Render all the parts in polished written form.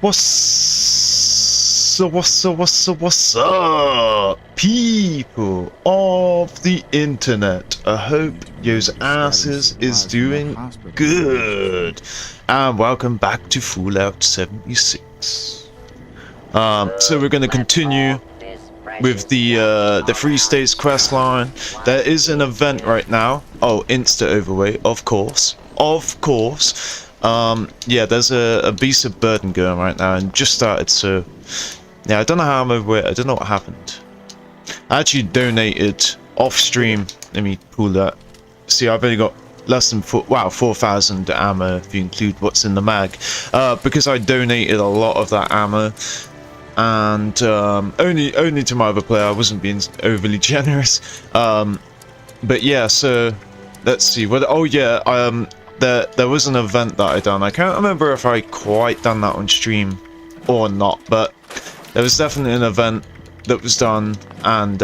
What's up, people of the internet? I hope yours asses is doing good, and welcome back to Fallout 76. So we're going to continue with the Freestates quest line. There is an event right now. Oh, insta overweight, of course. Yeah, there's a beast of burden going right now, and just started, so yeah, I don't know how I'm overweight. I don't know what happened. I actually donated off stream. Let me pull that. See, I've only got less than 4,000 ammo if you include what's in the mag, because I donated a lot of that ammo, and only to my other player. I wasn't being overly generous. But yeah, so let's see. What? Oh yeah, there was an event that I done. I can't remember if I quite done that on stream or not, but there was definitely an event that was done, and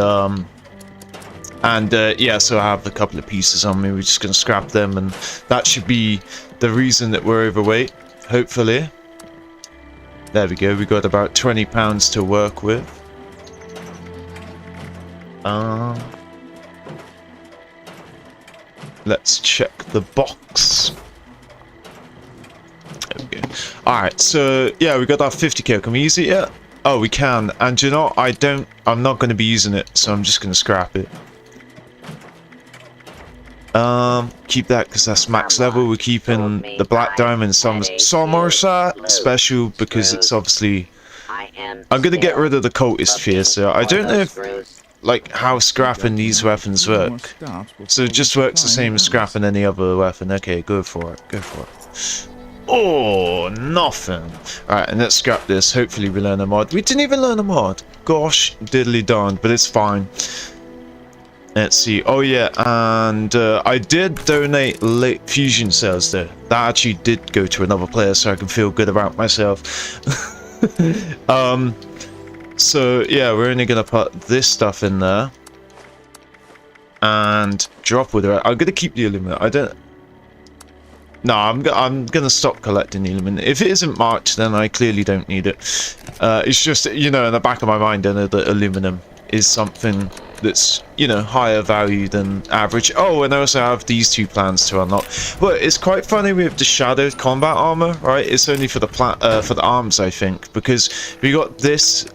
yeah, so I have a couple of pieces on me. We're just gonna scrap them, and that should be the reason that we're overweight, hopefully. There we go, we got about 20 pounds to work with. Let's check the box. There we go. Alright, so yeah, we got our 50k. Can we use it yet? Oh, we can. And you know, I'm not going to be using it, so I'm just going to scrap it. Keep that because that's max level. We're keeping the Black Diamond Somerset special because it's obviously... I'm going to get rid of the cultist fear, so I don't know if, like, how scrapping these weapons work. So it just works the same as scrapping any other weapon. Okay, go for it. Go for it. Oh, nothing. Alright, and let's scrap this. Hopefully we learn a mod. We didn't even learn a mod. Gosh, diddly darn, but it's fine. Let's see. Oh yeah, and I did donate late fusion cells though. That actually did go to another player, so I can feel good about myself. So yeah, we're only gonna put this stuff in there and drop with it. I'm gonna keep the illuminate. I don't. No, I'm gonna stop collecting the illuminate. If it isn't marked, then I clearly don't need it. It's just, you know, in the back of my mind, I know that aluminum is something that's, you know, higher value than average. Oh, and I also have these two plans to unlock. But it's quite funny with the shadowed combat armor, right? It's only for the arms, I think, because we got this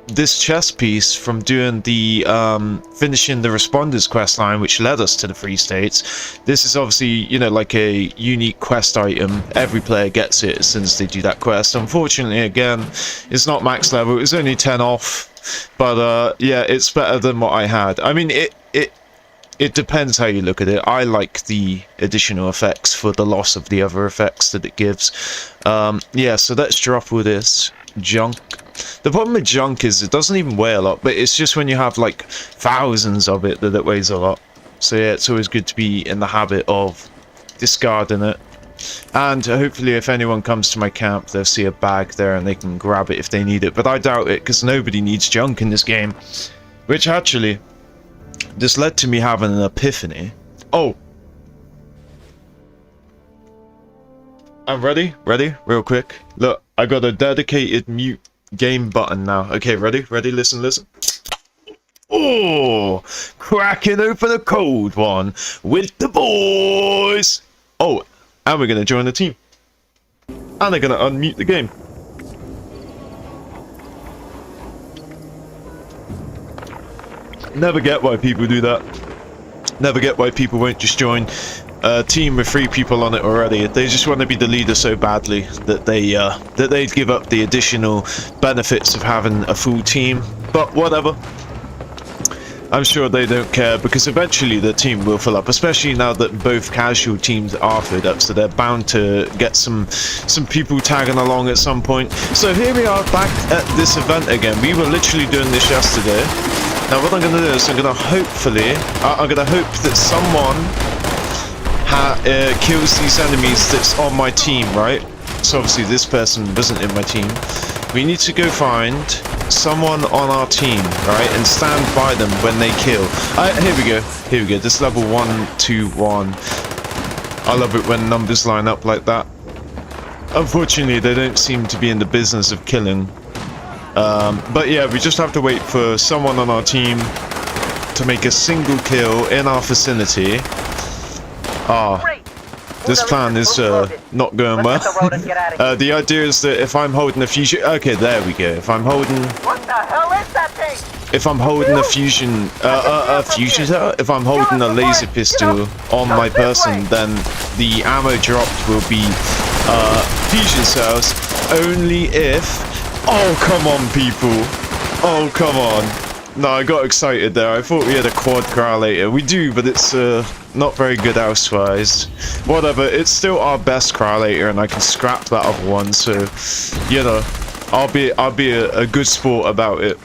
this chest piece from doing the finishing the responders quest line, which led us to the Freestates. This is obviously, you know, like a unique quest item. Every player gets it as soon as they do that quest. Unfortunately, again, it's not max level. It was only 10 off. But yeah, it's better than what I had. I mean, it depends how you look at it. I like the additional effects for the loss of the other effects that it gives. Yeah, so let's drop all this junk. The problem with junk is it doesn't even weigh a lot, but it's just when you have like thousands of it that it weighs a lot. So yeah, it's always good to be in the habit of discarding it. And hopefully if anyone comes to my camp, they'll see a bag there and they can grab it if they need it. But I doubt it, because nobody needs junk in this game. Which actually, this led to me having an epiphany. Oh! I'm ready? Ready? Real quick. Look, I got a dedicated mute game button now. Okay, ready? Ready? Listen, listen. Oh! Cracking open a cold one with the boys! Oh! And we're going to join the team. And they're going to unmute the game. Never get why people do that. Never get why people won't just join a team with 3 people on it already. They just want to be the leader so badly that they give up the additional benefits of having a full team. But whatever. I'm sure they don't care, because eventually the team will fill up, especially now that both casual teams are filled up, so they're bound to get some people tagging along at some point. So here we are back at this event again. We were literally doing this yesterday. Now what I'm going to do is I'm going to hope that someone kills these enemies that's on my team, right? So obviously this person wasn't in my team. We need to go find someone on our team, right, and stand by them when they kill. Here we go. Here we go. This level 1, 2, 1. I love it when numbers line up like that. Unfortunately, they don't seem to be in the business of killing. But yeah, we just have to wait for someone on our team to make a single kill in our vicinity. This plan is not going well. The idea is that if I'm holding a fusion... Okay, there we go. If I'm holding... What the hell is that thing? If I'm holding a fusion... if I'm holding a laser pistol on my person, then the ammo dropped will be fusion cells. Only if... Oh, come on, people. Oh, come on. No, I got excited there. I thought we had a quad correlator. We do, but it's not very good elsewise. Whatever, it's still our best correlator, and I can scrap that other one. So, you know, I'll be a good sport about it.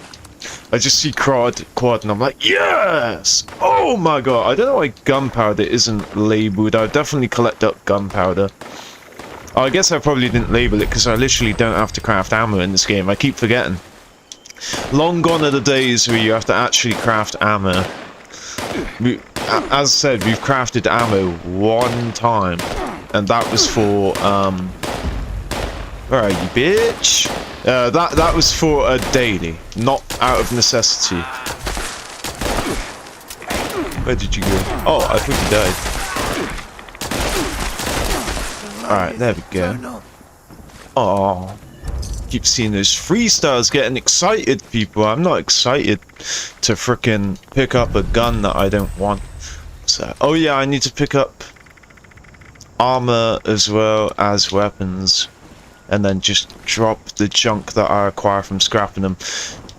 I just see quad, and I'm like, yes! Oh my god! I don't know why gunpowder isn't labeled. I definitely collect up gunpowder. I guess I probably didn't label it because I literally don't have to craft ammo in this game. I keep forgetting. Long gone are the days where you have to actually craft ammo. As I said, we've crafted ammo one time, and that was for where are you, bitch? That was for a daily, not out of necessity. Where did you go? Oh, I think you died. Alright, there we go. Oh. Keep seeing those freestyles getting excited, people. I'm not excited to frickin' pick up a gun that I don't want. So, oh yeah, I need to pick up armor as well as weapons, and then just drop the junk that I acquire from scrapping them.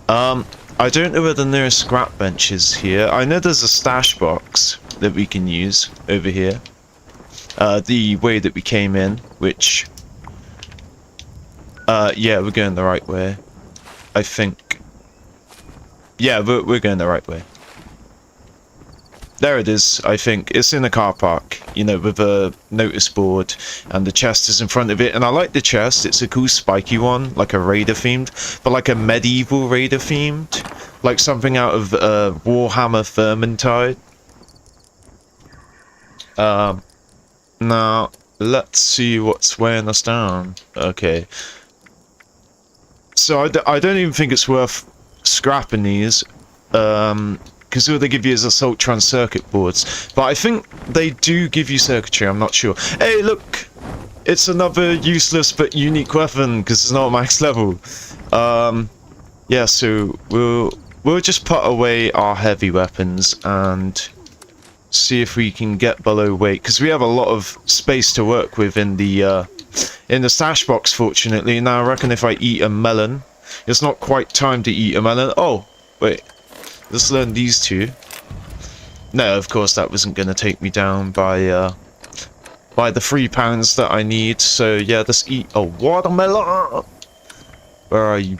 I don't know where the nearest scrap bench is here. I know there's a stash box that we can use over here. The way that we came in, which... yeah, we're going the right way. I think. Yeah, we're going the right way. There it is, I think. It's in a car park, you know, with a notice board, and the chest is in front of it. And I like the chest. It's a cool spiky one, like a raider themed, but like a medieval raider themed. Like something out of Warhammer Vermintide. Now, let's see what's weighing us down. Okay. So I don't even think it's worth scrapping these, because all they give you is Assaultron circuit boards. But I think they do give you circuitry, I'm not sure. Hey, look! It's another useless but unique weapon, because it's not max level. Yeah, so we'll just put away our heavy weapons and see if we can get below weight, because we have a lot of space to work with in the stash box, fortunately. Now I reckon if I eat a melon, it's not quite time to eat a melon. Oh, wait, let's learn these two. No, of course that wasn't going to take me down by the 3 pounds that I need. So yeah, let's eat a watermelon. Where are you?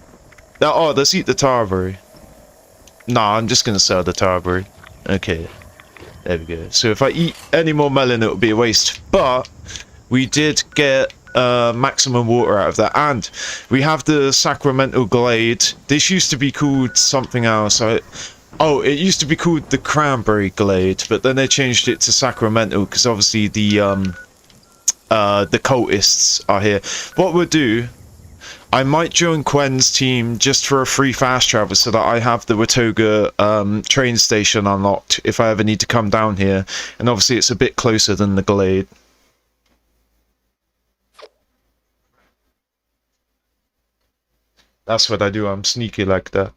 Oh, let's eat the tarberry. Nah, I'm just going to sell the tarberry. Okay, there we go. So if I eat any more melon, it'll be a waste. But we did get maximum water out of that, and we have the Sacramental Glade. This used to be called something else. Oh, it used to be called the Cranberry Glade, but then they changed it to Sacramental because obviously the cultists are here. What we'll do, I might join Quen's team just for a free fast travel so that I have the Watoga train station unlocked if I ever need to come down here, and obviously it's a bit closer than the Glade. That's what I do, I'm sneaky like that.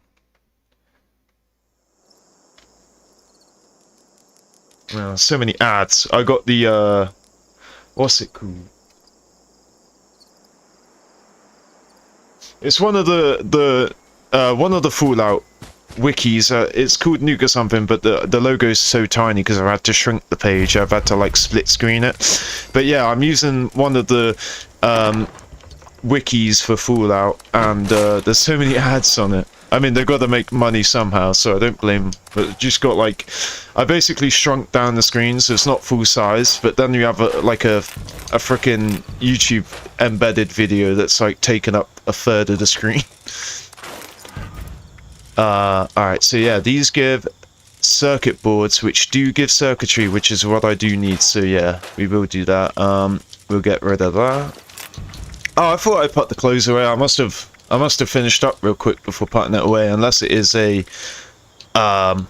So many ads. I got the, what's it called? It's one of the Fallout wikis. It's called Nuke or something, but the logo is so tiny because I've had to shrink the page. I've had to like split screen it. But yeah, I'm using one of the wikis for Fallout, and there's so many ads on it. I mean, they've got to make money somehow, so I don't blame them. But just got like, I basically shrunk down the screen so it's not full size, but then you have a freaking YouTube embedded video that's like taking up a third of the screen. Alright, so yeah, these give circuit boards, which do give circuitry, which is what I do need, so yeah, we will do that. We'll get rid of that. Oh, I thought I put the clothes away. I must have finished up real quick before putting it away, unless it is um,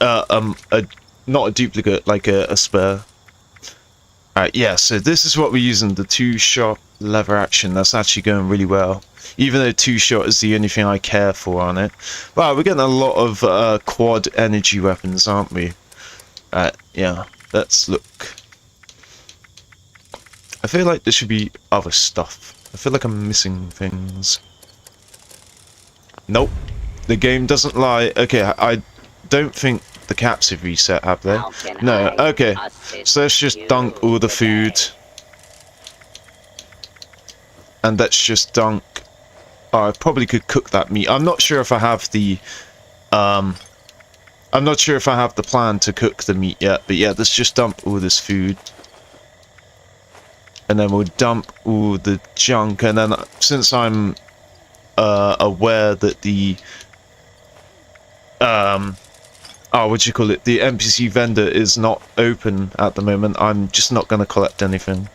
a not a duplicate, like a spare. Alright, yeah, so this is what we're using, the 2-shot lever action. That's actually going really well. Even though 2-shot is the only thing I care for on it. Wow, we're getting a lot of quad energy weapons, aren't we? Yeah, let's look. I feel like there should be other stuff. I feel like I'm missing things. Nope. The game doesn't lie. Okay, I don't think the caps have reset, have they? No, okay. So let's just dunk all the food. And let's just dunk... Oh, I probably could cook that meat. I'm not sure if I have the... I'm not sure if I have the plan to cook the meat yet. But yeah, let's just dump all this food. And then we'll dump all the junk. And then since I'm aware that the... oh, what do you call it? The NPC vendor is not open at the moment. I'm just not going to collect anything.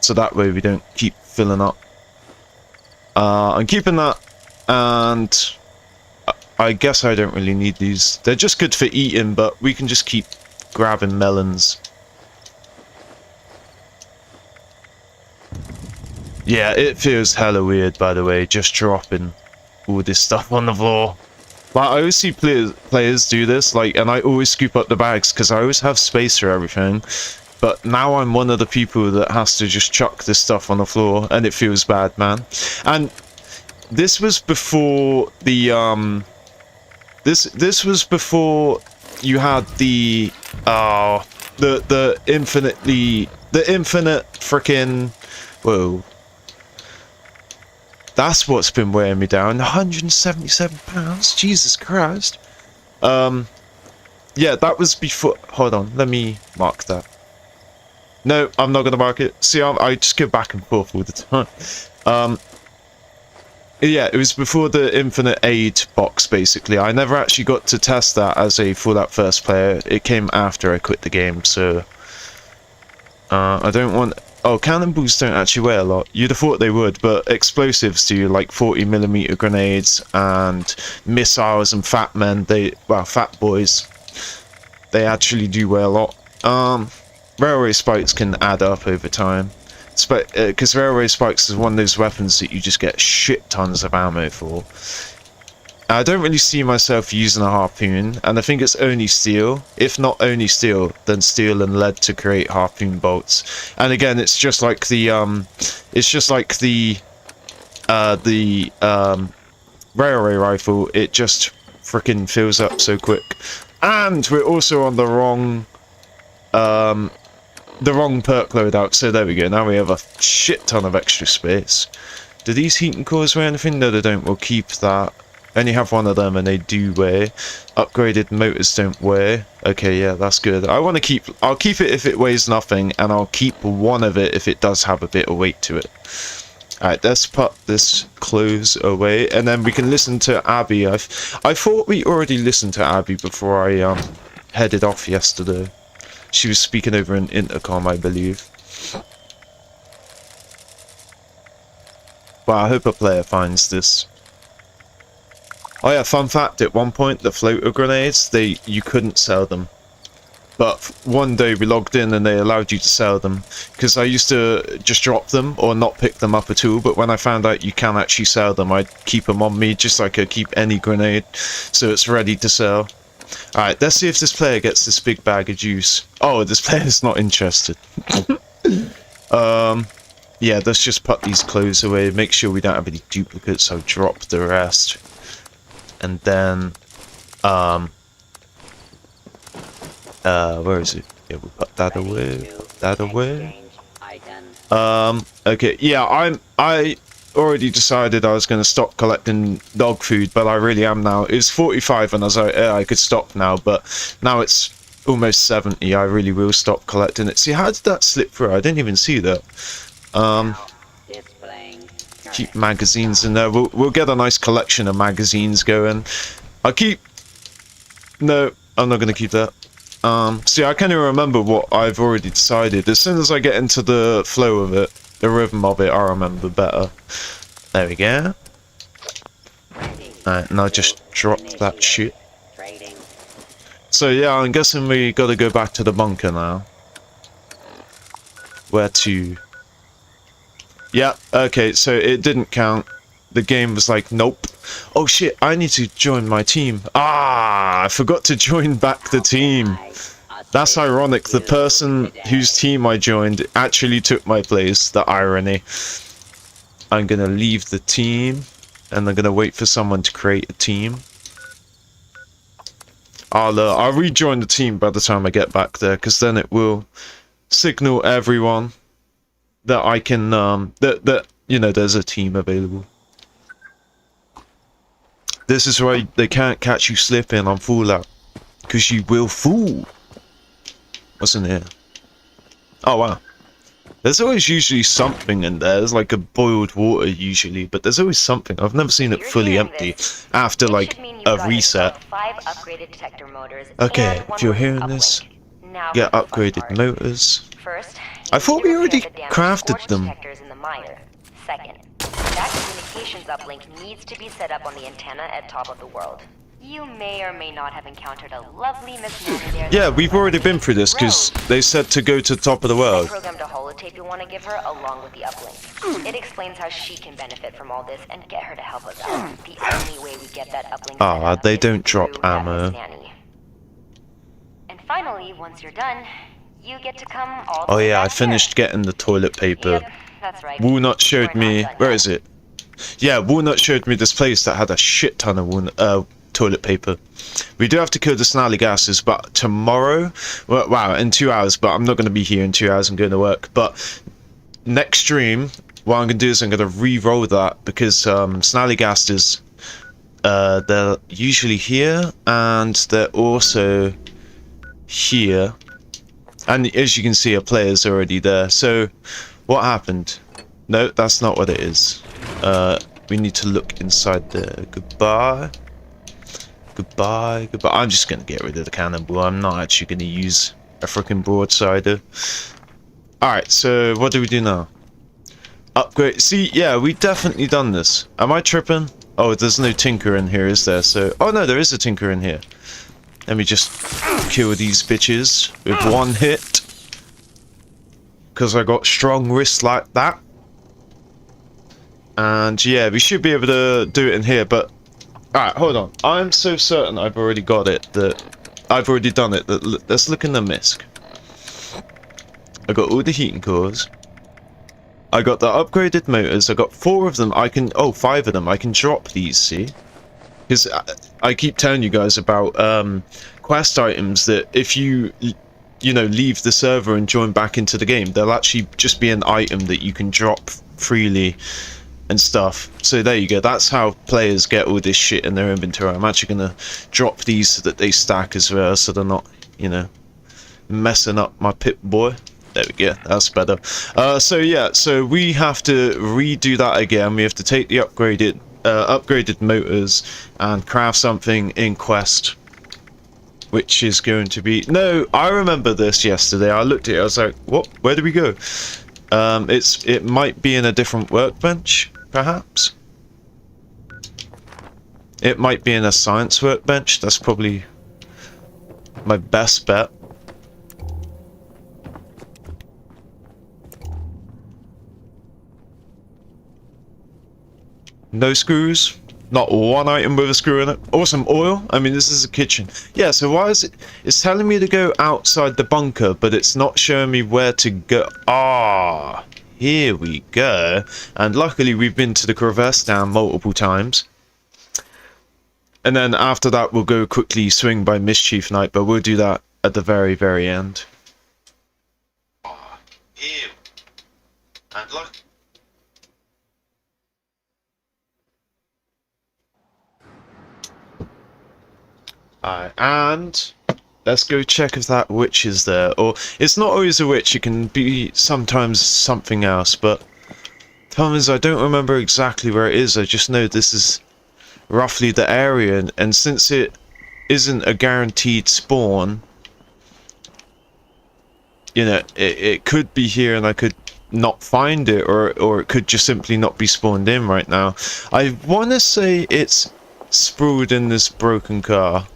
So that way we don't keep filling up. I'm keeping that, and I guess I don't really need these. They're just good for eating, but we can just keep grabbing melons. Yeah, it feels hella weird, by the way, just dropping all this stuff on the floor. Like, I always see players do this, like, and I always scoop up the bags because I always have space for everything. But now I'm one of the people that has to just chuck this stuff on the floor, and it feels bad, man. And this was before the this was before you had the infinite frickin', whoa. That's what's been weighing me down. 177 pounds. Jesus Christ. Yeah, that was before. Hold on, let me mark that. No, I'm not gonna mark it. See, I just go back and forth all the time. Yeah, it was before the infinite aid box, basically. I never actually got to test that as a Fallout first player. It came after I quit the game, so I don't want. Oh, cannonballs don't actually weigh a lot. You'd have thought they would, but explosives do, like 40mm grenades and missiles and fat men, fat boys, they actually do weigh a lot. Railway spikes can add up over time. Because railway spikes is one of those weapons that you just get shit tons of ammo for. I don't really see myself using a harpoon, and I think it's only steel. If not only steel, then steel and lead to create harpoon bolts. And again, it's just like the railway rifle. It just freaking fills up so quick. And we're also on the wrong perk loadout. So there we go. Now we have a shit ton of extra space. Do these heating cores weigh anything? No, they don't. We'll keep that. Only have one of them and they do weigh. Upgraded motors don't weigh. Okay, yeah, that's good. I'll keep it if it weighs nothing, and I'll keep one of it if it does have a bit of weight to it. Alright, let's put this clothes away, and then we can listen to Abby. I thought we already listened to Abby before I headed off yesterday. She was speaking over an intercom, I believe. But I hope a player finds this. Oh yeah, fun fact, at one point the floater grenades, you couldn't sell them. But one day we logged in and they allowed you to sell them. Because I used to just drop them or not pick them up at all, but when I found out you can actually sell them, I'd keep them on me just like I keep any grenade, so it's ready to sell. Alright, let's see if this player gets this big bag of juice. Oh, this player's not interested. Yeah, let's just put these clothes away, make sure we don't have any duplicates, I'll drop the rest. And then, where is it? Yeah, we'll put that away, that away. Okay, yeah, I already decided I was going to stop collecting dog food, but I really am now. It's 45 and I was like, yeah, I could stop now, but now it's almost 70. I really will stop collecting it. See, how did that slip through? I didn't even see that. Keep magazines in there. We'll get a nice collection of magazines going. No, I'm not going to keep that. See, I can't even remember what I've already decided. As soon as I get into the flow of it, The rhythm of it I remember better. There we go. Alright, and I just dropped that shit. So yeah, I'm guessing we gotta go back to the bunker now. Where to? Yeah, okay, so it didn't count. The game was like, nope. Oh shit, I need to join my team. Ah, I forgot to join back the team. That's ironic. The person whose team I joined actually took my place. The irony. I'm gonna leave the team, and I'm gonna wait for someone to create a team. I'll rejoin the team by the time I get back there, because then it will signal everyone that I can that you know there's a team available. This is why they can't catch you slipping on Fallout, because you will fool. What's in here? Oh wow. There's always usually something in there. There's like a boiled water usually, but there's always something. I've never seen it fully empty after like a reset. Okay, if you're hearing this, get upgraded motors. I thought we already crafted them. Second, that communications uplink needs to be set up on the antenna at top of the world. You may or may not have encountered a lovely Miss Nanny there. Yeah, we've already been through this because they said to go to the top of the world. Programmed a holotape you want to give her along with the uplink. It explains how she can benefit from all this and get her to help us out. The only way we get that uplink. Ah, they don't drop ammo. And finally, once you're done, you get to come all the Oh way yeah, I back finished here. getting the toilet paper. Yep, that's right. Walnut showed We're not me. done Where yet. is it? Yeah, Walnut showed me this place that had a shit ton of toilet paper. We do have to kill the snallygases, but tomorrow, well, wow, in 2 hours, but I'm not going to be here in 2 hours, I'm going to work. But next stream, what I'm going to do is I'm going to re-roll that, because snallygases, they're usually here, and they're also here. And as you can see, a player's already there. So, what happened? No, that's not what it is. We need to look inside there. Goodbye. Goodbye, goodbye. I'm just gonna get rid of the cannonball. I'm not actually gonna use a freaking broadsider. Alright, so what do we do now? Upgrade. See, yeah, we definitely done this. Am I tripping? Oh, there's no tinker in here, is there? So, oh no, there is a tinker in here. Let me just kill these bitches with one hit. Because I got strong wrists like that. And yeah, we should be able to do it in here, but alright, hold on. I'm so certain I've already got it, that I've already done it. Let's look in the MISC. I got all the heating cores. I got the upgraded motors. I got 4 of them. I can, oh, 5 of them. I can drop these, see? Because I keep telling you guys about quest items that if you know, leave the server and join back into the game, they'll actually just be an item that you can drop freely and stuff. So there you go. That's how players get all this shit in their inventory. I'm actually gonna drop these so that they stack as well, so they're not, you know, messing up my Pip-Boy. There we go. That's better. So yeah, so we have to redo that again. We have to take the upgraded motors and craft something in quest, which is going to be, no, I remember this yesterday. I looked at it, I was like, what, where do we go? It might be in a different workbench, perhaps. It might be in a science workbench. That's probably my best bet. No screws. Not one item with a screw in it. Or some oil. I mean, this is a kitchen. Yeah, so why is it... It's telling me to go outside the bunker, but it's not showing me where to go. Ah, here we go. And luckily, we've been to the crevasse down multiple times. And then after that, we'll go quickly swing by Mischief Night, but we'll do that at the very, very end. Ah, here. And look. And let's go check if that witch is there. Or it's not always a witch, it can be sometimes something else, but the problem is I don't remember exactly where it is. I just know this is roughly the area, and since it isn't a guaranteed spawn, you know, it could be here and I could not find it, or it could just simply not be spawned in right now. I want to say it's sprawled in this broken car.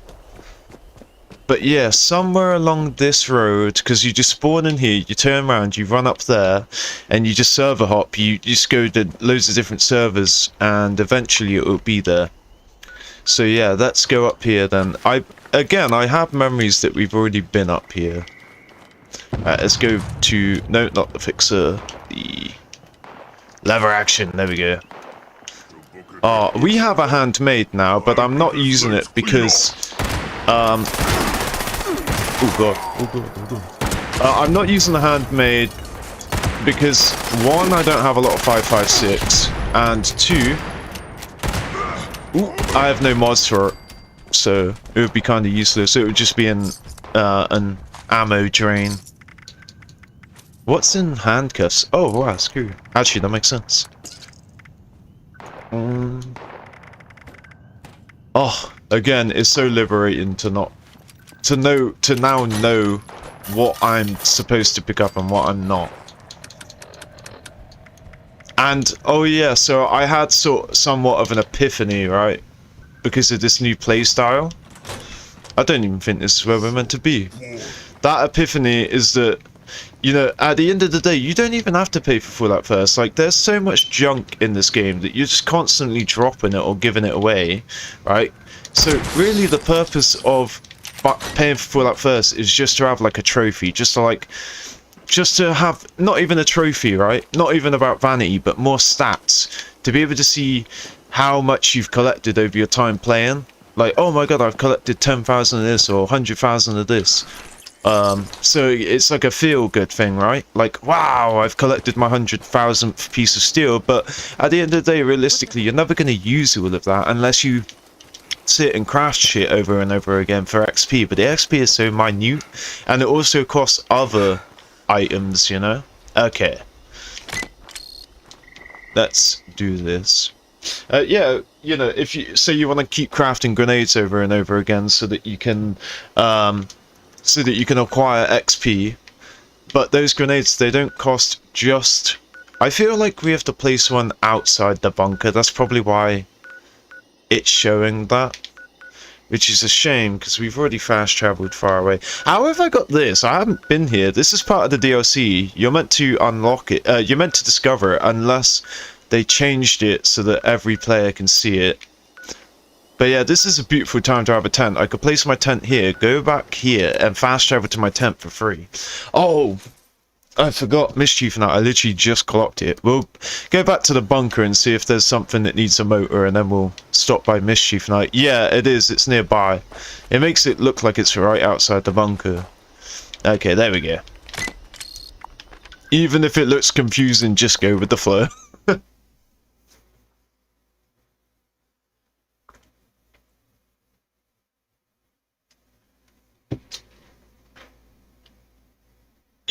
But yeah, somewhere along this road, because you just spawn in here, you turn around, you run up there, and you just server hop, you just go to loads of different servers, and eventually it will be there. So yeah, let's go up here then. I have memories that we've already been up here. Let's go to, no, not the fixer, the lever action, there we go. Oh, we have a handmade now, but I'm not using it because, oh god, I'm not using the handmade because, one, I don't have a lot of 5.56, and two, I have no mods for it, so it would be kind of useless. It would just be an ammo drain. What's in handcuffs? Oh wow, screw. Actually, that makes sense. Oh, again, it's so liberating to now know what I'm supposed to pick up and what I'm not. And oh yeah, so I had somewhat of an epiphany, right? Because of this new playstyle. I don't even think this is where we're meant to be. That epiphany is that, you know, at the end of the day, you don't even have to pay for Fallout First. Like, there's so much junk in this game that you're just constantly dropping it or giving it away, right? So really the purpose of paying for Fallout First is just to have like a trophy, just to have not even a trophy, right? Not even about vanity, but more stats, to be able to see how much you've collected over your time playing. Like, oh my god, I've collected 10,000 of this or 100,000 of this. So it's like a feel-good thing, right? Like, wow, I've collected my 100,000th piece of steel, but at the end of the day, realistically, you're never going to use all of that unless you sit and craft shit over and over again for XP. But the XP is so minute, and it also costs other items, you know? Okay. Let's do this. Yeah, you know, if you say you want to keep crafting grenades over and over again so that you can acquire XP, but those grenades, they don't cost just... I feel like we have to place one outside the bunker. That's probably why it's showing that, which is a shame because we've already fast traveled far away. How have I got this? I haven't been here. This is part of the DLC. You're meant to unlock it. You're meant to discover it unless they changed it so that every player can see it. But yeah, this is a beautiful time to have a tent. I could place my tent here, go back here, and fast travel to my tent for free. Oh, I forgot Mischief Night. I literally just clocked it. We'll go back to the bunker and see if there's something that needs a motor, and then we'll stop by Mischief Night. Yeah, it is. It's nearby. It makes it look like it's right outside the bunker. Okay, there we go. Even if it looks confusing, just go with the flow.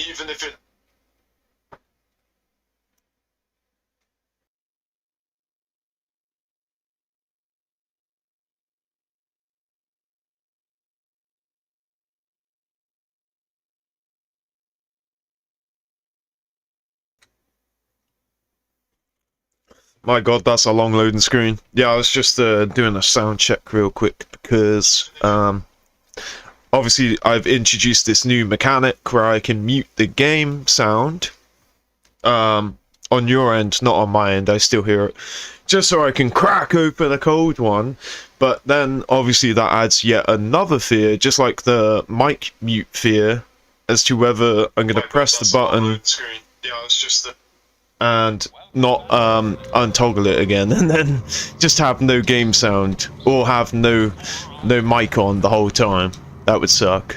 Even if it... My god, that's a long loading screen. Yeah, I was just doing a sound check real quick because obviously I've introduced this new mechanic where I can mute the game sound on your end, not on my end. I still hear it, just so I can crack open a cold one. But then obviously that adds yet another fear, just like the mic mute fear, as to whether I'm going to press the button and not untoggle it again, and then just have no game sound or have no mic on the whole time. That would suck.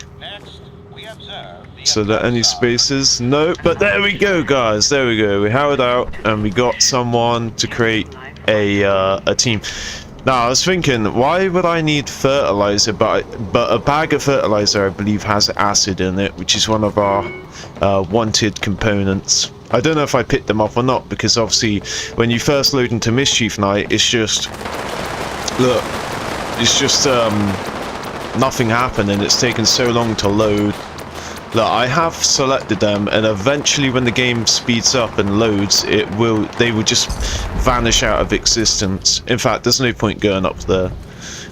So there any spaces? No, but there we go, guys. There we go. We held out and we got someone to create a team. Now I was thinking, why would I need fertilizer? But a bag of fertilizer, I believe, has acid in it, which is one of our wanted components. I don't know if I picked them up or not, because obviously when you first load into Mischief Night, it's just, look, it's just nothing happening. It's taken so long to load. Look, I have selected them, and eventually when the game speeds up and loads, they will just vanish out of existence. In fact, there's no point going up there.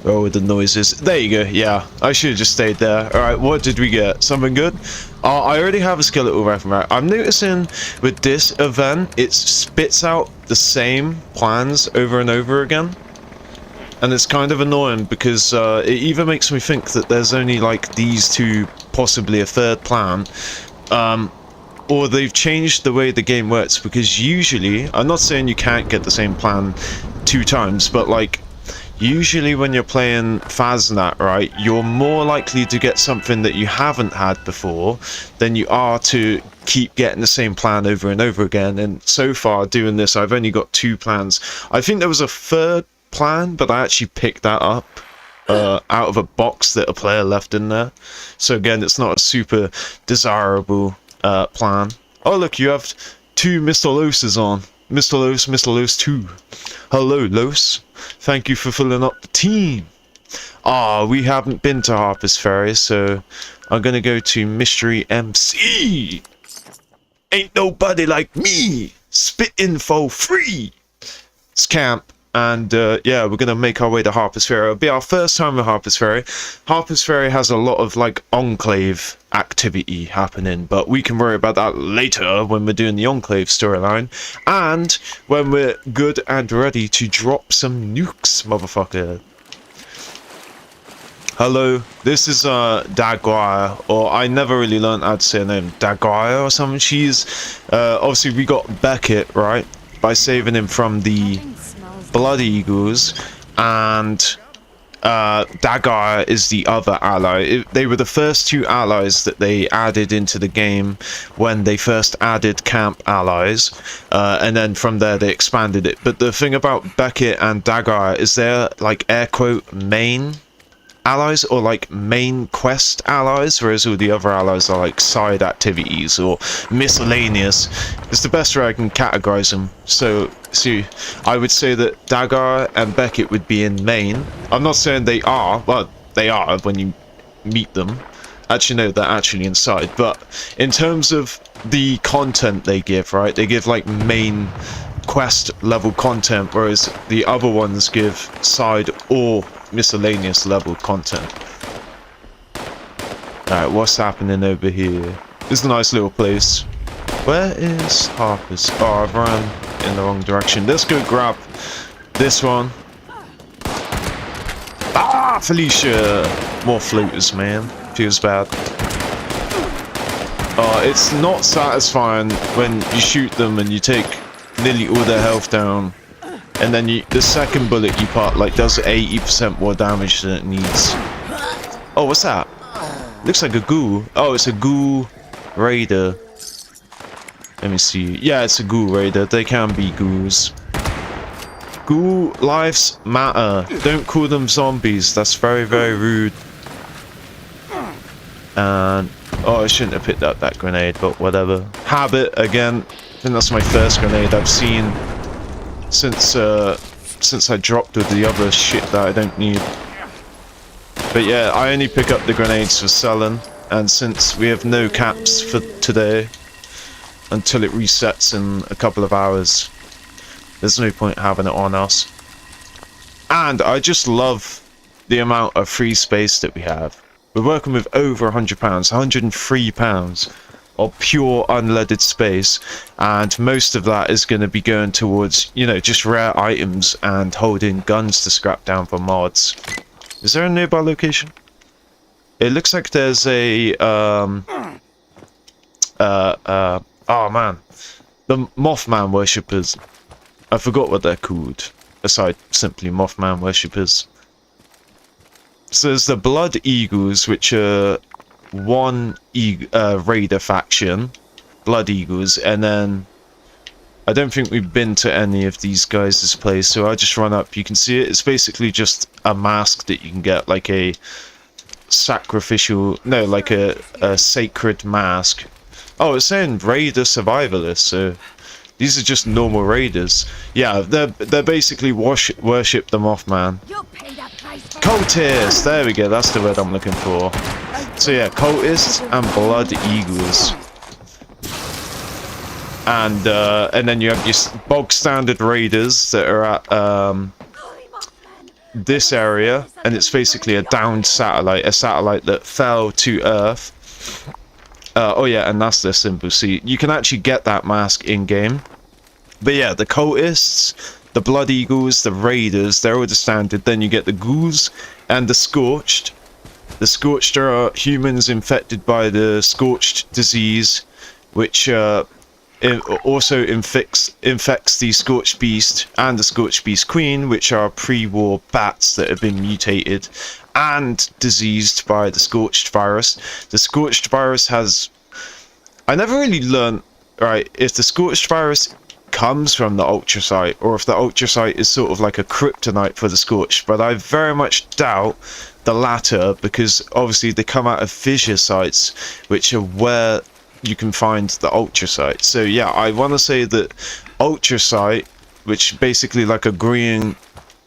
Oh, with the noises. There you go. Yeah, I should have just stayed there. Alright, what did we get? Something good? I already have a skeletal weapon, right? I'm noticing with this event, it spits out the same plans over and over again. And it's kind of annoying because it either makes me think that there's only like these two, possibly a third plan, or they've changed the way the game works, because usually, I'm not saying you can't get the same plan 2 times, but like, usually when you're playing Fasnat, right, you're more likely to get something that you haven't had before than you are to keep getting the same plan over and over again. And so far doing this, I've only got 2 plans. I think there was a third plan, but I actually picked that up out of a box that a player left in there. So again, it's not a super desirable plan. Oh look, you have 2 Mr. Loses on. Mr. Los 2. Hello, Los. Thank you for filling up the team. We haven't been to Harper's Ferry, so I'm gonna go to Mystery MC. Ain't nobody like me. Spittin' for free. It's camp. And yeah, we're gonna make our way to Harper's Ferry. It'll be our first time at Harper's Ferry. Harper's Ferry has a lot of like enclave activity happening, but we can worry about that later when we're doing the enclave storyline and when we're good and ready to drop some nukes, motherfucker. Hello, this is Dagwire, or I never really learned how to say her name, Dagwire or something. She's obviously we got Beckett, right, by saving him from the Blood Eagles, and Dagar is the other ally. They were the first 2 allies that they added into the game when they first added camp allies, and then from there they expanded it. But the thing about Beckett and Dagar is they're like air quote main allies, or like main quest allies, whereas all the other allies are like side activities or miscellaneous. It's the best way I can categorize them. So see, I would say that Dagar and Beckett would be in main. I'm not saying they are, well, they are when you meet them. Actually, no, they're actually inside. But in terms of the content they give, right, they give like main quest level content, whereas the other ones give side or miscellaneous level content. Alright, what's happening over here? This is a nice little place. Where is Harper's? Oh, I've run in the wrong direction. Let's go grab this one. Ah, Felicia! More floaters, man. Feels bad. It's not satisfying when you shoot them and you take nearly all their health down, and then the second bullet you pop like does 80% more damage than it needs. Oh, what's that? Looks like a ghoul. Oh, it's a ghoul raider. Let me see. Yeah, it's a ghoul raider. They can be ghouls. Ghoul lives matter. Don't call them zombies. That's very, very rude. And oh, I shouldn't have picked up that grenade, but whatever. Habit again. I think that's my first grenade I've seen since I dropped with the other shit that I don't need. But yeah, I only pick up the grenades for selling, and since we have no caps for today until it resets in a couple of hours, there's no point having it on us. And I just love the amount of free space that we have. We're working with over £100, £103 of pure unleaded space, and most of that is going to be going towards, you know, just rare items and holding guns to scrap down for mods. Is there a nearby location? It looks like there's a oh man, the Mothman worshippers. I forgot what they're called aside simply Mothman worshippers. So there's the Blood Eagles, which are one raider faction, Blood Eagles, and then I don't think we've been to any of these guys' place, so I just run up. You can see it. It's basically just a mask that you can get, like a sacrificial, no, like a sacred mask. Oh, it's saying Raider Survivalist, so these are just normal raiders. Yeah, they're basically worship the Mothman. Cultists! There we go, that's the word I'm looking for. So yeah, cultists and blood eagles. And then you have your bog standard raiders that are at this area, and it's basically a downed satellite, a satellite that fell to Earth. Oh yeah, and that's their symbol. See, you can actually get that mask in-game. But yeah, the cultists, the blood eagles, the raiders, they're all the standard. Then you get the ghouls and the scorched. The scorched are humans infected by the scorched disease, which it also infects the Scorched Beast and the Scorched Beast Queen, which are pre-war bats that have been mutated and diseased by the Scorched virus. The Scorched virus has... I never really learned, right, if the Scorched virus comes from the Ultrasite, or if the Ultrasite is sort of like a kryptonite for the Scorched, but I very much doubt the latter, because obviously they come out of fissure sites, which are where you can find the Ultrasite. So yeah, I want to say that Ultrasite, which basically like a green,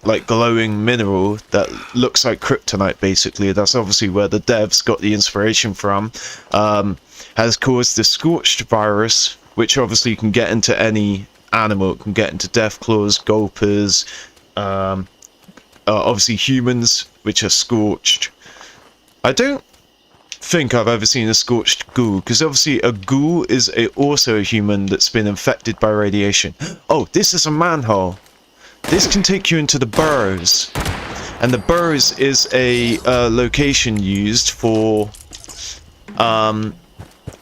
like glowing mineral that looks like kryptonite basically, that's obviously where the devs got the inspiration from, has caused the Scorched virus, which obviously you can get into any animal. It can get into Deathclaws, Gulpers, obviously humans, which are scorched. I don't think I've ever seen a scorched ghoul, because obviously a ghoul is also a human that's been infected by radiation. Oh, this is a manhole. This can take you into the burrows, and the burrows is a location used for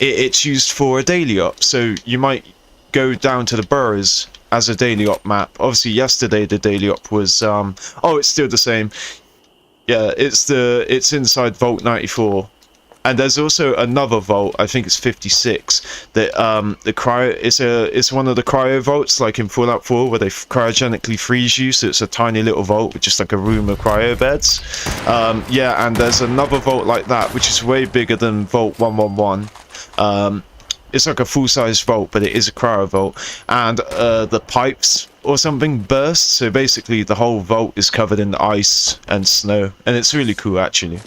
it's used for a daily op. So you might go down to the burrows as a daily op map. Obviously yesterday the daily op was oh, it's still the same. Yeah, it's inside Vault 94. And there's also another vault, I think it's 56, that the cryo it's one of the cryo vaults, like in Fallout 4, where they cryogenically freeze you. So it's a tiny little vault with just like a room of cryo beds. Yeah, and there's another vault like that, which is way bigger than Vault 111. It's like a full-size vault, but it is a cryo vault, and the pipes or something burst. So basically, the whole vault is covered in ice and snow, and it's really cool actually.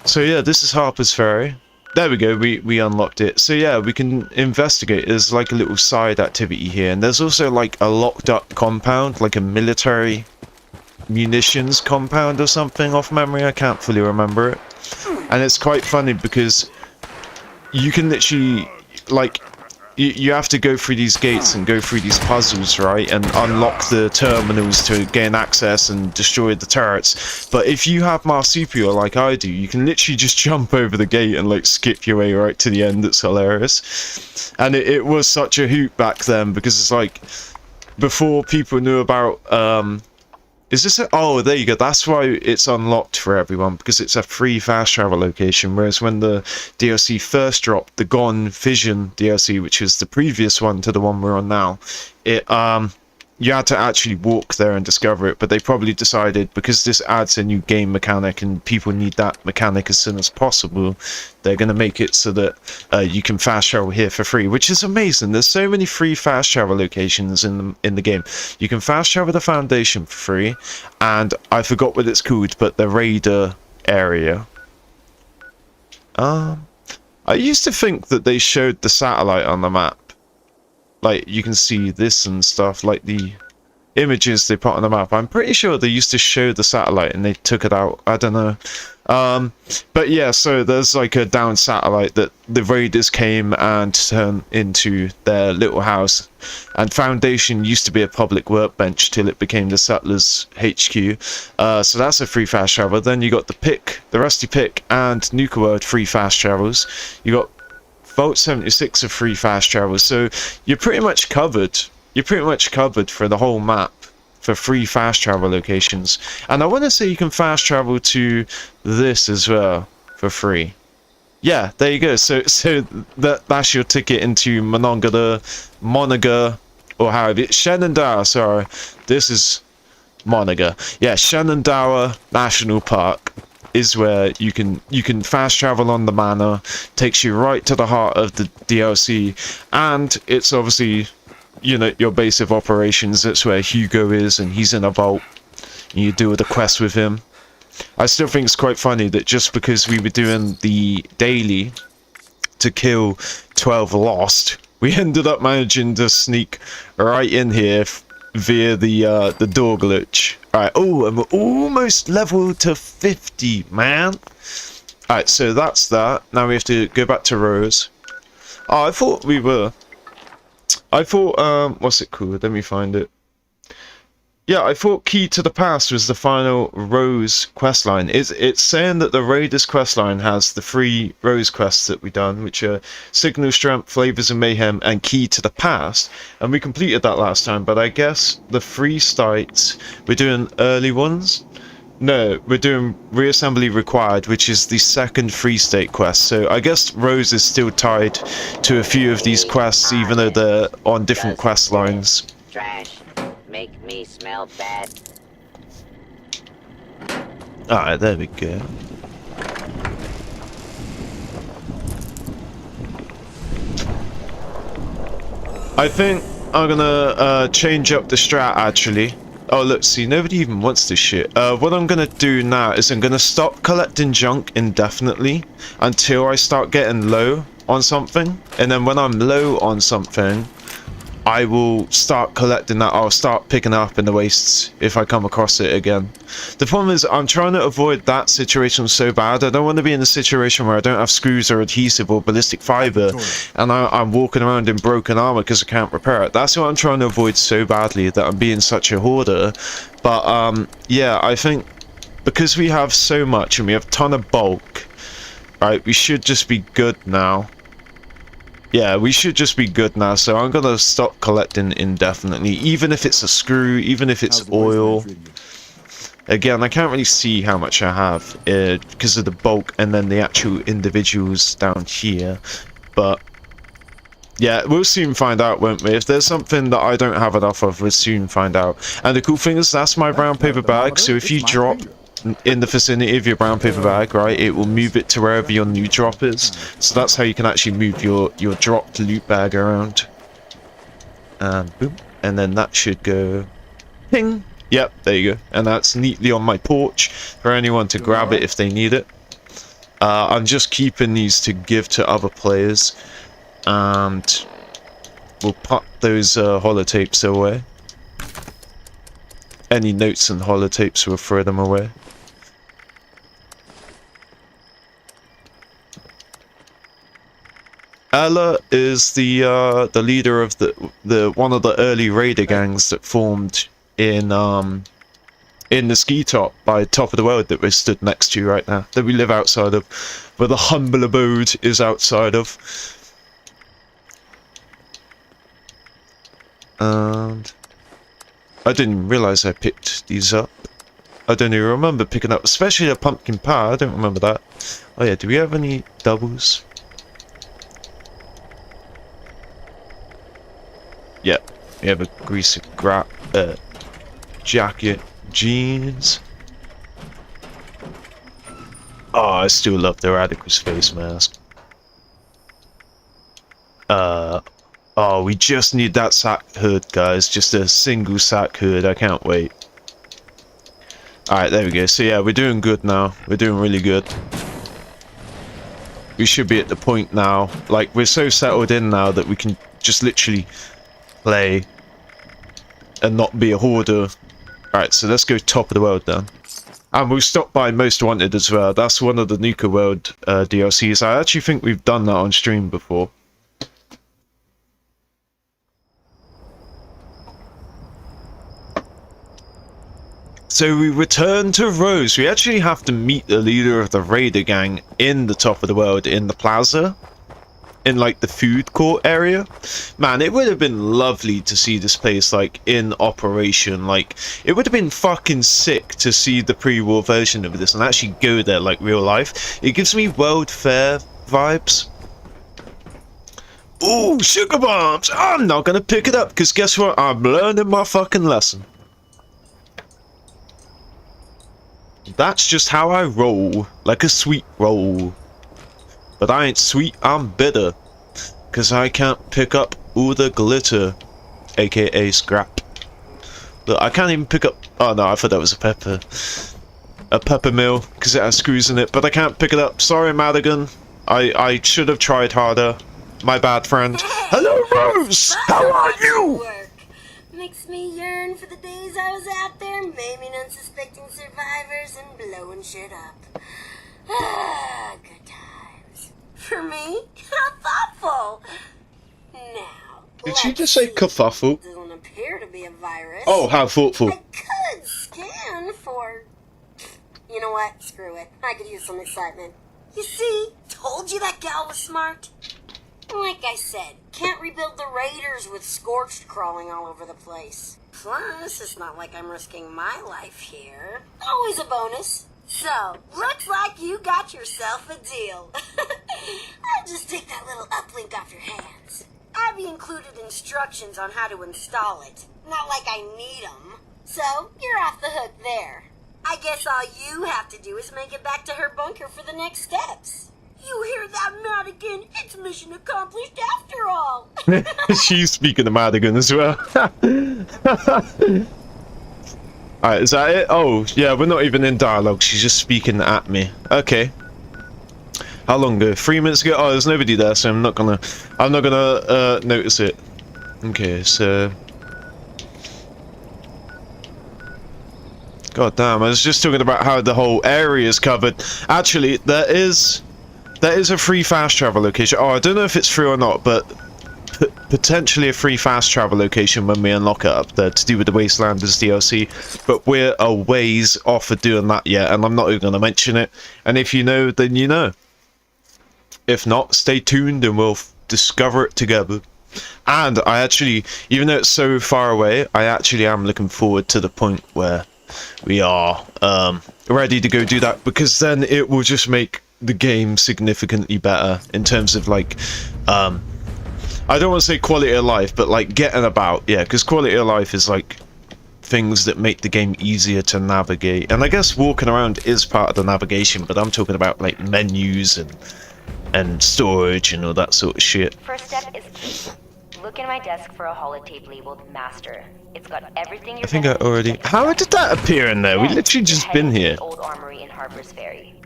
So yeah, this is Harper's Ferry. There we go, we unlocked it. So yeah, we can investigate. There's like a little side activity here, and there's also like a locked up compound, like a military munitions compound or something off memory. I can't fully remember it. And it's quite funny because you can literally, like, you have to go through these gates and go through these puzzles, right, and unlock the terminals to gain access and destroy the turrets. But if you have Marsupial like I do, you can literally just jump over the gate and like skip your way right to the end. It's hilarious. And it was such a hoot back then, because it's like before people knew about is this oh, there you go. That's why it's unlocked for everyone, because it's a free fast travel location. Whereas when the DLC first dropped, the Gone Vision DLC, which is the previous one to the one we're on now, it you had to actually walk there and discover it. But they probably decided, because this adds a new game mechanic and people need that mechanic as soon as possible, they're going to make it so that you can fast travel here for free, which is amazing. There's so many free fast travel locations in the game. You can fast travel the Foundation for free, and I forgot what it's called, but the Raider area. I used to think that they showed the satellite on the map. Like, you can see this and stuff, like the images they put on the map. I'm pretty sure they used to show the satellite and they took it out. I don't know. But yeah, so there's like a down satellite that the Raiders came and turned into their little house. And Foundation used to be a public workbench till it became the Settlers HQ. So that's a free fast travel. Then you got the Pick, the Rusty Pick, and Nuka World free fast travels. You got Vault 76 of free fast travel, so you're pretty much covered. You're pretty much covered for the whole map for free fast travel locations. And I want to say you can fast travel to this as well for free. Yeah, there you go. So that's your ticket into Monaga, or however, Shenandoah. Sorry, this is Monaga. Yeah, Shenandoah National Park is where you can fast travel on the manor. Takes you right to the heart of the DLC, and it's obviously, you know, your base of operations. That's where Hugo is, and he's in a vault. You do the quest with him. I still think it's quite funny that just because we were doing the daily to kill 12 lost, we ended up managing to sneak right in here via the door glitch. Alright, oh, and we're almost level to 50, man. Alright, so that's that. Now we have to go back to Rose. Oh, I thought we were... I thought, what's it called? Let me find it. Yeah, I thought Key to the Past was the final Rose questline. It's saying that the Raiders questline has the 3 Rose quests that we've done, which are Signal Strength, Flavors of Mayhem, and Key to the Past. And we completed that last time, but I guess the Freestates, we're doing early ones? No, we're doing Reassembly Required, which is the second Freestate quest. So I guess Rose is still tied to a few of these quests, even though they're on different quest lines. Trash. Make me smell bad. Alright, there we go. I think I'm gonna change up the strat actually. Oh look, see, nobody even wants this shit. What I'm gonna do now is I'm gonna stop collecting junk indefinitely until I start getting low on something. And then when I'm low on something, I will start collecting that. I'll start picking up in the wastes if I come across it again. The problem is I'm trying to avoid that situation so bad. I don't want to be in a situation where I don't have screws or adhesive or ballistic fiber and I'm walking around in broken armor because I can't repair it. That's what I'm trying to avoid so badly, that I'm being such a hoarder. But yeah, I think because we have so much and we have a ton of bulk, right, we should just be good now. Yeah, we should just be good now, so I'm gonna stop collecting indefinitely, even if it's a screw, even if it's oil. Again, I can't really see how much I have because of the bulk and then the actual individuals down here. But yeah, we'll soon find out, won't we? If there's something that I don't have enough of, we'll soon find out. And the cool thing is, that's my brown paper bag, so if you drop in the vicinity of your brown paper bag, right, it will move it to wherever your new drop is. So that's how you can actually move your dropped loot bag around. And boom, and then that should go ping. Yep, there you go. And that's neatly on my porch for anyone to grab it if they need it. I'm just keeping these to give to other players, and we'll put those holotapes away. Any notes and holotapes, we'll throw them away. Ella is the leader of the one of the early raider gangs that formed in the ski top by Top of the World that we're stood next to right now, that we live outside of, where the humble abode is outside of. And I didn't realize I picked these up. I don't even remember picking up, especially a pumpkin pie. I don't remember that. Oh yeah, do we have any doubles? Yep, we have a greasy jacket, jeans. Oh, I still love the Radical's face mask. Oh, we just need that sack hood, guys. Just a single sack hood. I can't wait. Alright, there we go. So yeah, we're doing good now. We're doing really good. We should be at the point now. Like, we're so settled in now that we can just literally play and not be a hoarder. Alright, so let's go Top of the World then. And we'll stop by Most Wanted as well. That's one of the Nuka World DLCs. I actually think we've done that on stream before. So we return to Rose. We actually have to meet the leader of the Raider gang in the Top of the World, in the plaza. In like the food court area. Man, it would have been lovely to see this place like in operation. Like, it would have been fucking sick to see the pre-war version of this and actually go there like real life. It gives me World Fair vibes. Ooh, sugar bombs! I'm not gonna pick it up because guess what? I'm learning my fucking lesson. That's just how I roll, like a sweet roll. But I ain't sweet, I'm bitter. Cause I can't pick up all the glitter, aka scrap. Look, I can't even pick up... Oh no, I thought that was a pepper mill, because it has screws in it, but I can't pick it up. Sorry, Madigan. I should have tried harder. My bad, friend. Hello, Rose! How are you? Makes me yearn for the days I was out there maiming unsuspecting survivors and blowing shit up. Ah, good times. For me? How thoughtful! Now, Did she just say kerfuffle? doesn't appear to be a virus. Oh, how thoughtful. I could scan for... You know what? Screw it. I could use some excitement. You see? Told you that gal was smart. Like I said, can't rebuild the raiders with Scorched crawling all over the place. Plus, it's not like I'm risking my life here. Always a bonus. So, looks like you got yourself a deal. I'll just take that little uplink off your hands. Abby included instructions on how to install it. Not like I need them. So, you're off the hook there. I guess all you have to do is make it back to her bunker for the next steps. You hear that, Madigan? It's mission accomplished after all. She's speaking to Madigan as well. Alright, is that it? Oh, yeah, we're not even in dialogue. She's just speaking at me. Okay. How long ago? 3 minutes ago? Oh, there's nobody there, so I'm not gonna notice it. Okay, so... God damn, I was just talking about how the whole area is covered. Actually, there is a free fast travel location. Oh, I don't know if it's free or not, but potentially a free fast travel location when we unlock it up there to do with the Wastelanders DLC. But we're a ways off of doing that yet, and I'm not even going to mention it. And if you know, then you know. If not, stay tuned and we'll discover it together. And I actually, even though it's so far away, I actually am looking forward to the point where we are ready to go do that, because then it will just make the game significantly better in terms of like I don't want to say quality of life, but like getting about, yeah, because quality of life is like things that make the game easier to navigate, and I guess walking around is part of the navigation, but I'm talking about like menus and storage and all that sort of shit. First step is key. Look in my desk for a holotape labeled Master. It's got everything you're I think I already... How did that appear in there? We literally just been here. Old armory in Harper's Ferry.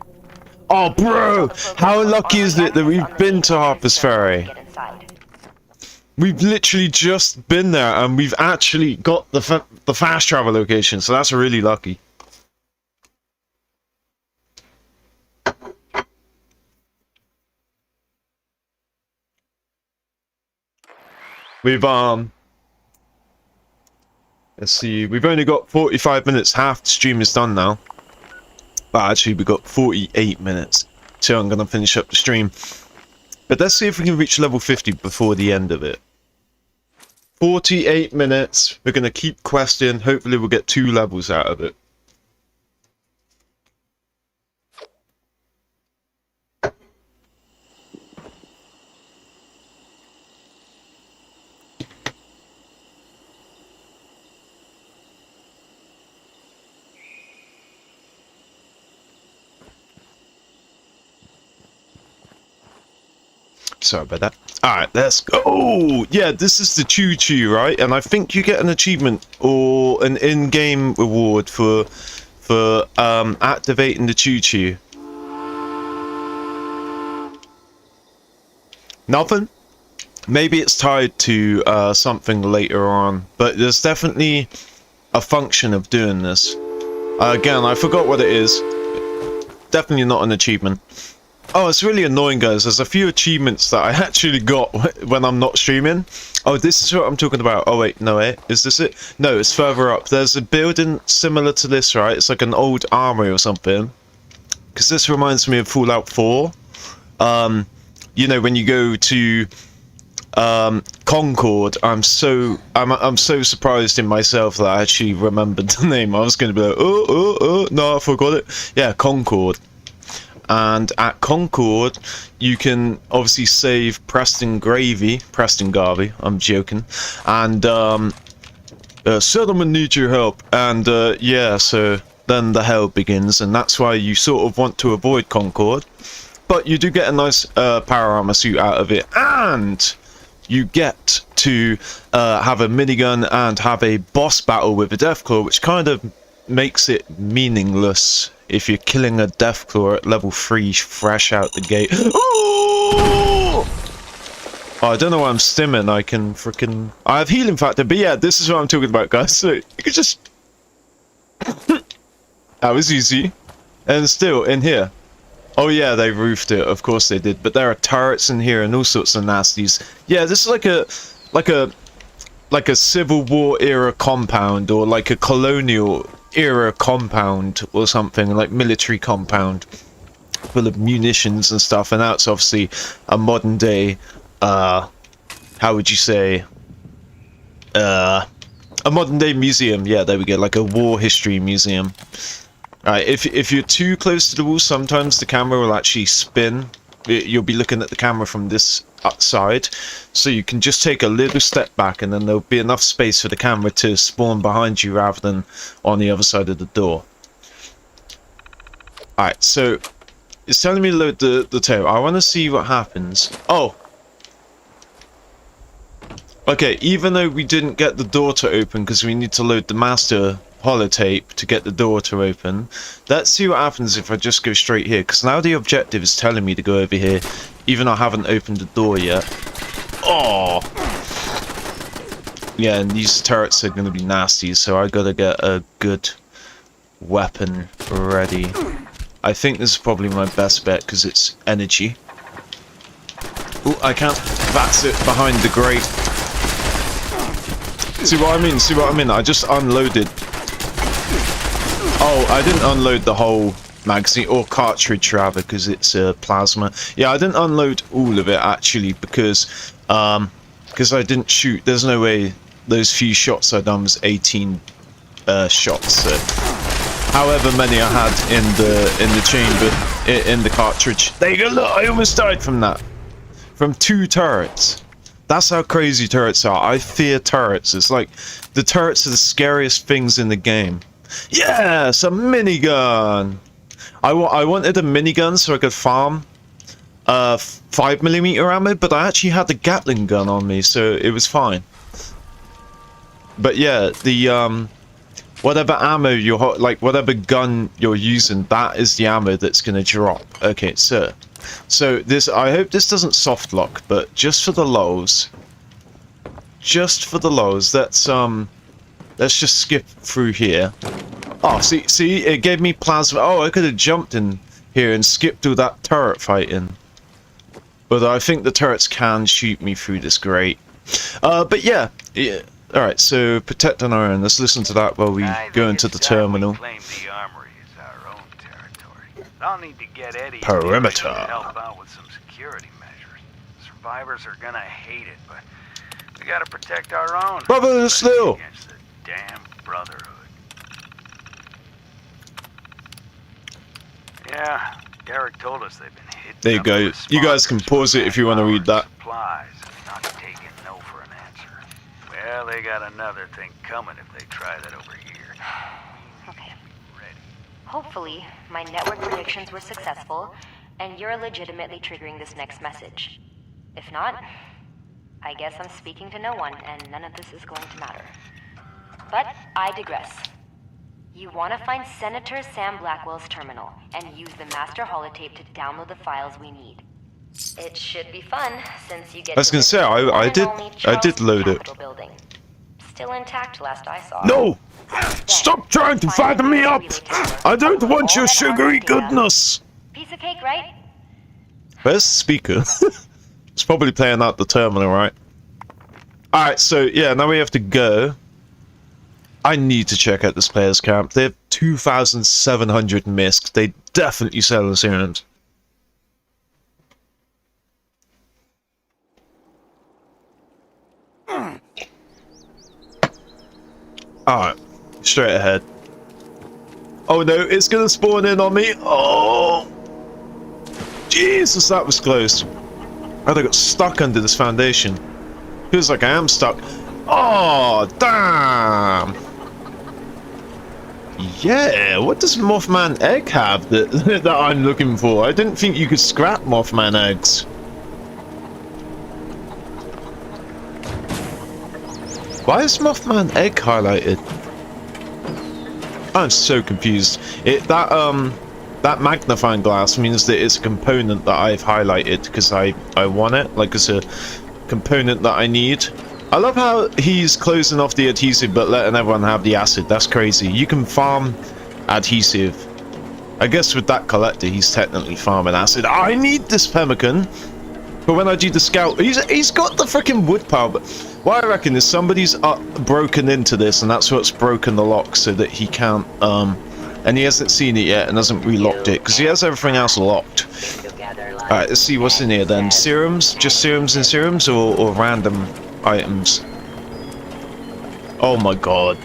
Oh, bro! How lucky is it that we've been to Harper's Ferry? We've literally just been there, and we've actually got the fast travel location, so that's really lucky. We've, let's see, we've only got 45 minutes, half the stream is done now. But actually, we've got 48 minutes, so I'm going to finish up the stream. But let's see if we can reach level 50 before the end of it. 48 minutes, we're going to keep questing, hopefully we'll get 2 levels out of it. Sorry about that. Alright, let's go. Oh, yeah, this is the choo-choo, right? And I think you get an achievement or an in-game reward for activating the choo-choo. Nothing? Maybe it's tied to something later on, but there's definitely a function of doing this. Again, I forgot what it is. Definitely not an achievement. Oh, it's really annoying, guys. There's a few achievements that I actually got when I'm not streaming. Oh, this is what I'm talking about. Oh, wait, no, wait. Is this it? No, it's further up. There's a building similar to this, right? It's like an old armory or something. Because this reminds me of Fallout 4. You know, when you go to Concord, I'm so surprised in myself that I actually remembered the name. I was going to be like, no, I forgot it. Yeah, Concord. And at Concord, you can obviously save Preston Garvey, I'm joking, and Settlement needs your help, and yeah, so then the hell begins, and that's why you sort of want to avoid Concord, but you do get a nice power armor suit out of it, and you get to have a minigun and have a boss battle with a Deathclaw, which kind of makes it meaningless if you're killing a Deathclaw at level 3 fresh out the gate. Oh, I don't know why I'm stimming. I can freaking... I have healing factor, but yeah, this is what I'm talking about, guys. So you can just... That was easy. And still, in here. Oh yeah, they roofed it. Of course they did. But there are turrets in here and all sorts of nasties. Yeah, this is like a Civil War era compound, or like a colonial era compound or something, like military compound full of munitions and stuff. And that's obviously a modern day, how would you say, a modern day museum. Yeah, there we go, like a war history museum. Alright, if you're too close to the wall, sometimes the camera will actually spin. You'll be looking at the camera from this side, so you can just take a little step back and then there'll be enough space for the camera to spawn behind you rather than on the other side of the door. Alright, so it's telling me to load the tail. I want to see what happens. Oh! Okay, even though we didn't get the door to open because we need to load the master holotape to get the door to open, let's see what happens if I just go straight here, because now the objective is telling me to go over here even though I haven't opened the door yet. Oh yeah, and these turrets are going to be nasty, so I gotta get a good weapon ready. I think this is probably my best bet because it's energy. Oh, I can't. That's it, behind the grate. See what I mean? See what I mean? I just unloaded. Oh, I didn't unload the whole magazine, or cartridge rather, because it's plasma. Yeah, I didn't unload all of it actually because I didn't shoot. There's no way those few shots I done was 18 shots. So however many I had in the chamber, in the cartridge. There you go. Look, I almost died from that. From 2 turrets. That's how crazy turrets are. I fear turrets. It's like the turrets are the scariest things in the game. Yes, a minigun. I wanted a minigun so I could farm 5mm ammo, but I actually had the Gatling gun on me, so it was fine. But yeah, the whatever ammo you're like, whatever gun you're using, that is the ammo that's gonna drop. Okay, so this, I hope this doesn't soft lock, but just for the lows, let's just skip through here. Oh, see, it gave me plasma. Oh, I could have jumped in here and skipped through that turret fighting. But I think the turrets can shoot me through this grate. But yeah. Alright, so protect on our own. Let's listen to that while we go into the terminal. Claim the armory is our own territory. I'll need to get Eddie Perimeter. to help out with some security measures. Survivors are gonna hate it, but we gotta protect our own. Brother Still! Against the damn Brotherhood. Yeah, Derek told us they've been hit. There you go. You guys can pause it if you want to read that. Supplies, not taking no for an answer. Well, they got another thing coming if they try that over here. Okay. Ready. Hopefully, my network predictions were successful, and you're legitimately triggering this next message. If not, I guess I'm speaking to no one, and none of this is going to matter. But I digress. You want to find Senator Sam Blackwell's terminal, and use the master holotape to download the files we need. It should be fun, since you get I was gonna say, I did load it. Building. Still intact last I saw. No! Stop trying to fatten me up! I don't want your sugary goodness! Piece of cake, right? Where's the speaker? It's probably playing out the terminal, right? Alright, so yeah, now we have to go. I need to check out this player's camp. They have 2,700 misc. They definitely sell us errands. Alright, straight ahead. Oh no, it's gonna spawn in on me. Oh! Jesus, that was close. I got stuck under this foundation. Feels like I am stuck. Oh, damn! Yeah, what does Mothman egg have that I'm looking for? I didn't think you could scrap Mothman eggs. Why is Mothman egg highlighted? I'm so confused. That magnifying glass means that it's a component that I've highlighted because I want it, like it's a component that I need. I love how he's closing off the adhesive but letting everyone have the acid. That's crazy. You can farm adhesive. I guess with that collector he's technically farming acid. I need this pemmican, but when I do the scout, he's got the freaking wood pile. But what I reckon is somebody's broken into this, and that's what's broken the lock so that he can't and he hasn't seen it yet and hasn't relocked it because he has everything else locked. Alright, let's see what's in here then. Serums? Just serums and serums, or random items? Oh my god.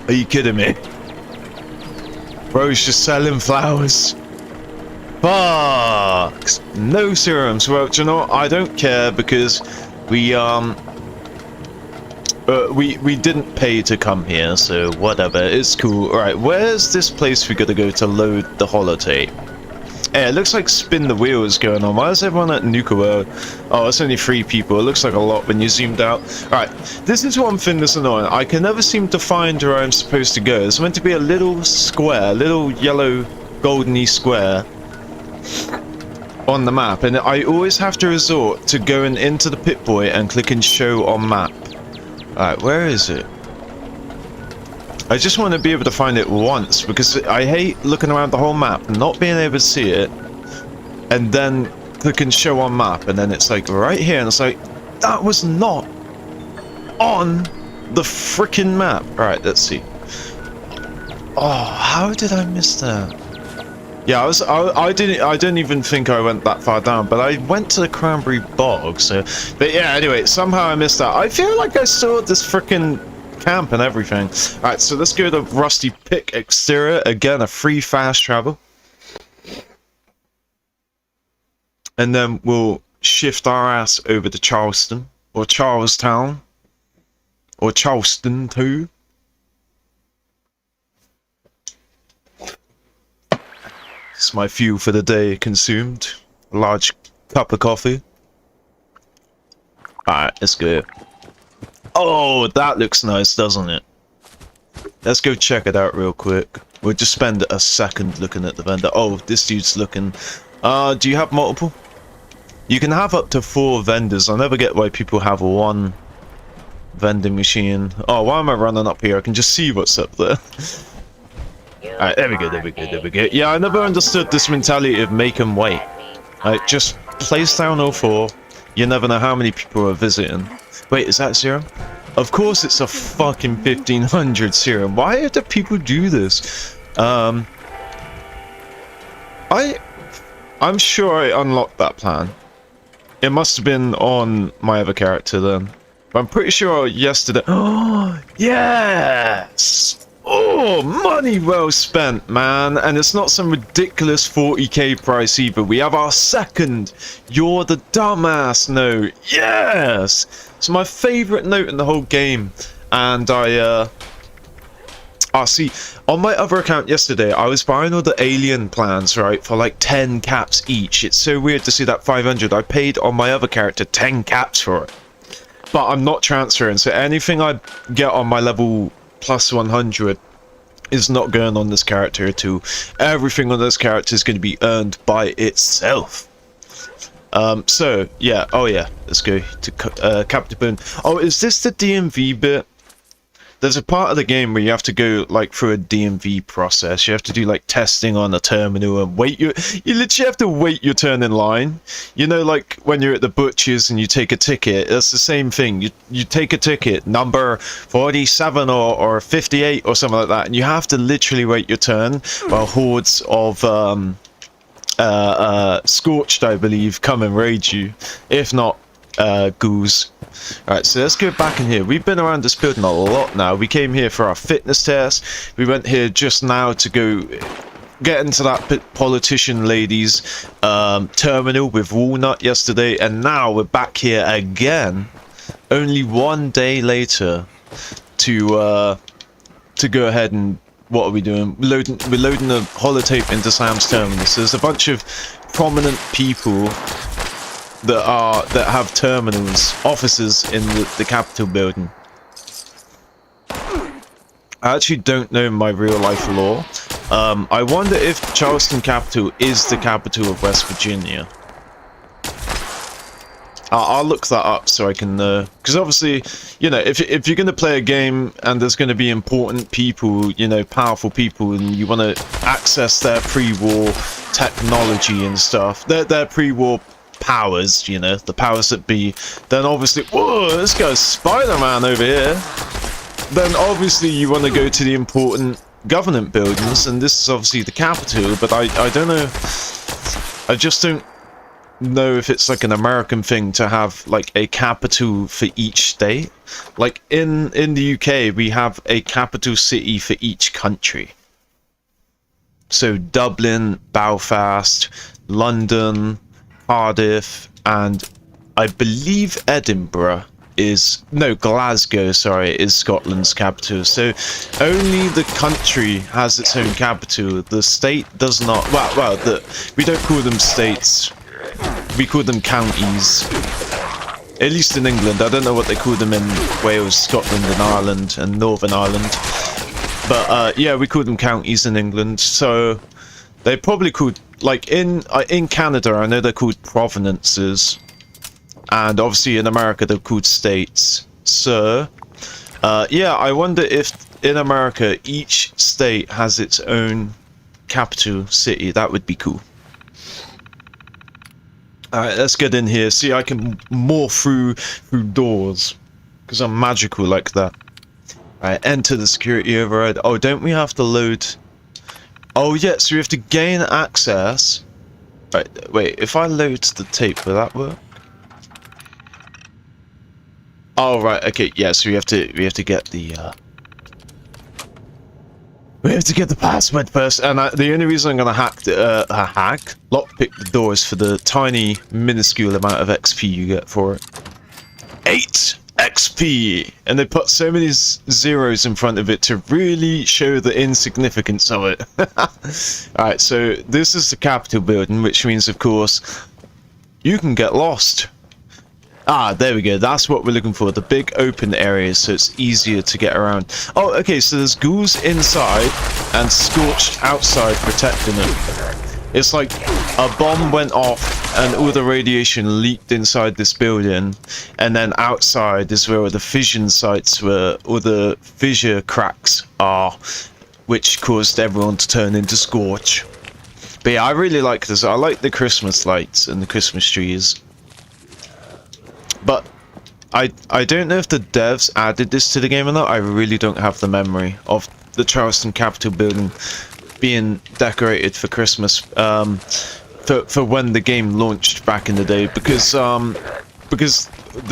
Are you kidding me? Bro's just selling flowers. Fuck! No serums. Well, do you know what? I don't care because we didn't pay to come here, so whatever, it's cool. Alright, where's this place we gotta go to load the holotape? Hey, it looks like spin the wheel is going on. Why is everyone at Nuka World? Oh, it's only 3 people. It looks like a lot when you zoomed out. Alright, this is one thing that's annoying. I can never seem to find where I'm supposed to go. It's meant to be a little square, little yellow goldeny square on the map, and I always have to resort to going into the Pip-Boy and clicking show on map. Alright, where is it? I just want to be able to find it once, because I hate looking around the whole map and not being able to see it, and then clicking show on map, and then it's like right here, and it's like, that was not on the freaking map. Alright, let's see. Oh, how did I miss that? Yeah, I didn't even think I went that far down, but I went to the Cranberry Bog, so... But yeah, anyway, somehow I missed that. I feel like I saw this frickin' camp and everything. Alright, so let's go to Rusty Pick Exterior. Again, a free fast travel. And then we'll shift our ass over to Charleston, or Charlestown, or Charleston too. It's my fuel for the day consumed. A large cup of coffee. Alright, let's go. Oh, that looks nice, doesn't it? Let's go check it out real quick. We'll just spend a second looking at the vendor. Oh, this dude's looking... do you have multiple? You can have up to 4 vendors. I never get why people have one vending machine. Oh, why am I running up here? I can just see what's up there. Alright, there we go, there we go, there we go. Yeah, I never understood this mentality of make and wait. Alright, just place down 04. You never know how many people are visiting. Wait, is that serum? Of course it's a fucking 1500 serum. Why do people do this? I'm sure I unlocked that plan. It must have been on my other character then. But I'm pretty sure yesterday... Oh, yes! Oh, money well spent, man. And it's not some ridiculous 40k price either. We have our second You're the Dumbass note. Yes! It's my favourite note in the whole game. And see, on my other account yesterday, I was buying all the alien plans, right, for like 10 caps each. It's so weird to see that 500. I paid on my other character 10 caps for it. But I'm not transferring, so anything I get on my level plus 100 is not going on this character at all. Everything on this character is going to be earned by itself. So yeah, oh yeah, let's go to Captain Boone. Oh, is this the DMV bit? There's a part of the game where you have to go like through a DMV process. You have to do like testing on a terminal and wait. You literally have to wait your turn in line. You know, like when you're at the butcher's and you take a ticket. It's the same thing. You take a ticket, number 47 or 58 or something like that, and you have to literally wait your turn while hordes of Scorched, I believe, come and raid you. If not, ghouls. Alright, so let's go back in here. We've been around this building a lot now. We came here for our fitness test. We went here just now to go get into that politician lady's terminal with Walnut yesterday, and now we're back here again, only 1 day later, to go ahead and... What are we doing? We're loading the holotape into Sam's terminal. So there's a bunch of prominent people that have terminals, offices in the Capitol building. I actually don't know my real life lore. I wonder if Charleston Capital is the capital of West Virginia. I'll look that up so I can, because obviously, you know, if you're going to play a game and there's going to be important people, you know, powerful people, and you want to access their pre-war technology and stuff, their pre-war powers, you know, the powers that be, then obviously, whoa, this guy's Spider-Man over here. Then obviously you want to go to the important government buildings, and this is obviously the capital, but I don't know, I just don't know if it's like an American thing to have like a capital for each state. Like in the UK we have a capital city for each country. So Dublin, Belfast, London, Cardiff, and I believe Edinburgh is, no, Glasgow, sorry, is Scotland's capital. So only the country has its own capital. The state does not. Well, we don't call them states. We call them counties. At least in England. I don't know what they call them in Wales, Scotland, and Ireland, and Northern Ireland. But yeah, we call them counties in England. So they probably called, like in Canada, I know they're called provinces, and obviously in America they're called states. So yeah, I wonder if in America each state has its own capital city. That would be cool. Alright, let's get in here. See, I can morph through doors because I'm magical like that. Alright, enter the security override. Oh, don't we have to load? Oh yeah, so we have to gain access. Right, wait, if I load the tape, will that work? Oh right, okay, yeah, so we have to get the we have to get the password first, and the only reason I'm gonna lockpick the door is for the tiny, minuscule amount of XP you get for it. 8 XP! And they put so many zeros in front of it to really show the insignificance of it. Alright, so this is the Capitol building, which means, of course, you can get lost. Ah, there we go. That's what we're looking for. The big open areas, so it's easier to get around. Oh, okay, so there's ghouls inside and scorched outside protecting them. It's like a bomb went off and all the radiation leaked inside this building, and then outside is where the fission sites were, or the fissure cracks are, which caused everyone to turn into scorch. But yeah, I really like this. I like the Christmas lights and the Christmas trees. But I don't know if the devs added this to the game or not. I really don't have the memory of the Charleston Capitol building being decorated for Christmas for when the game launched back in the day, because the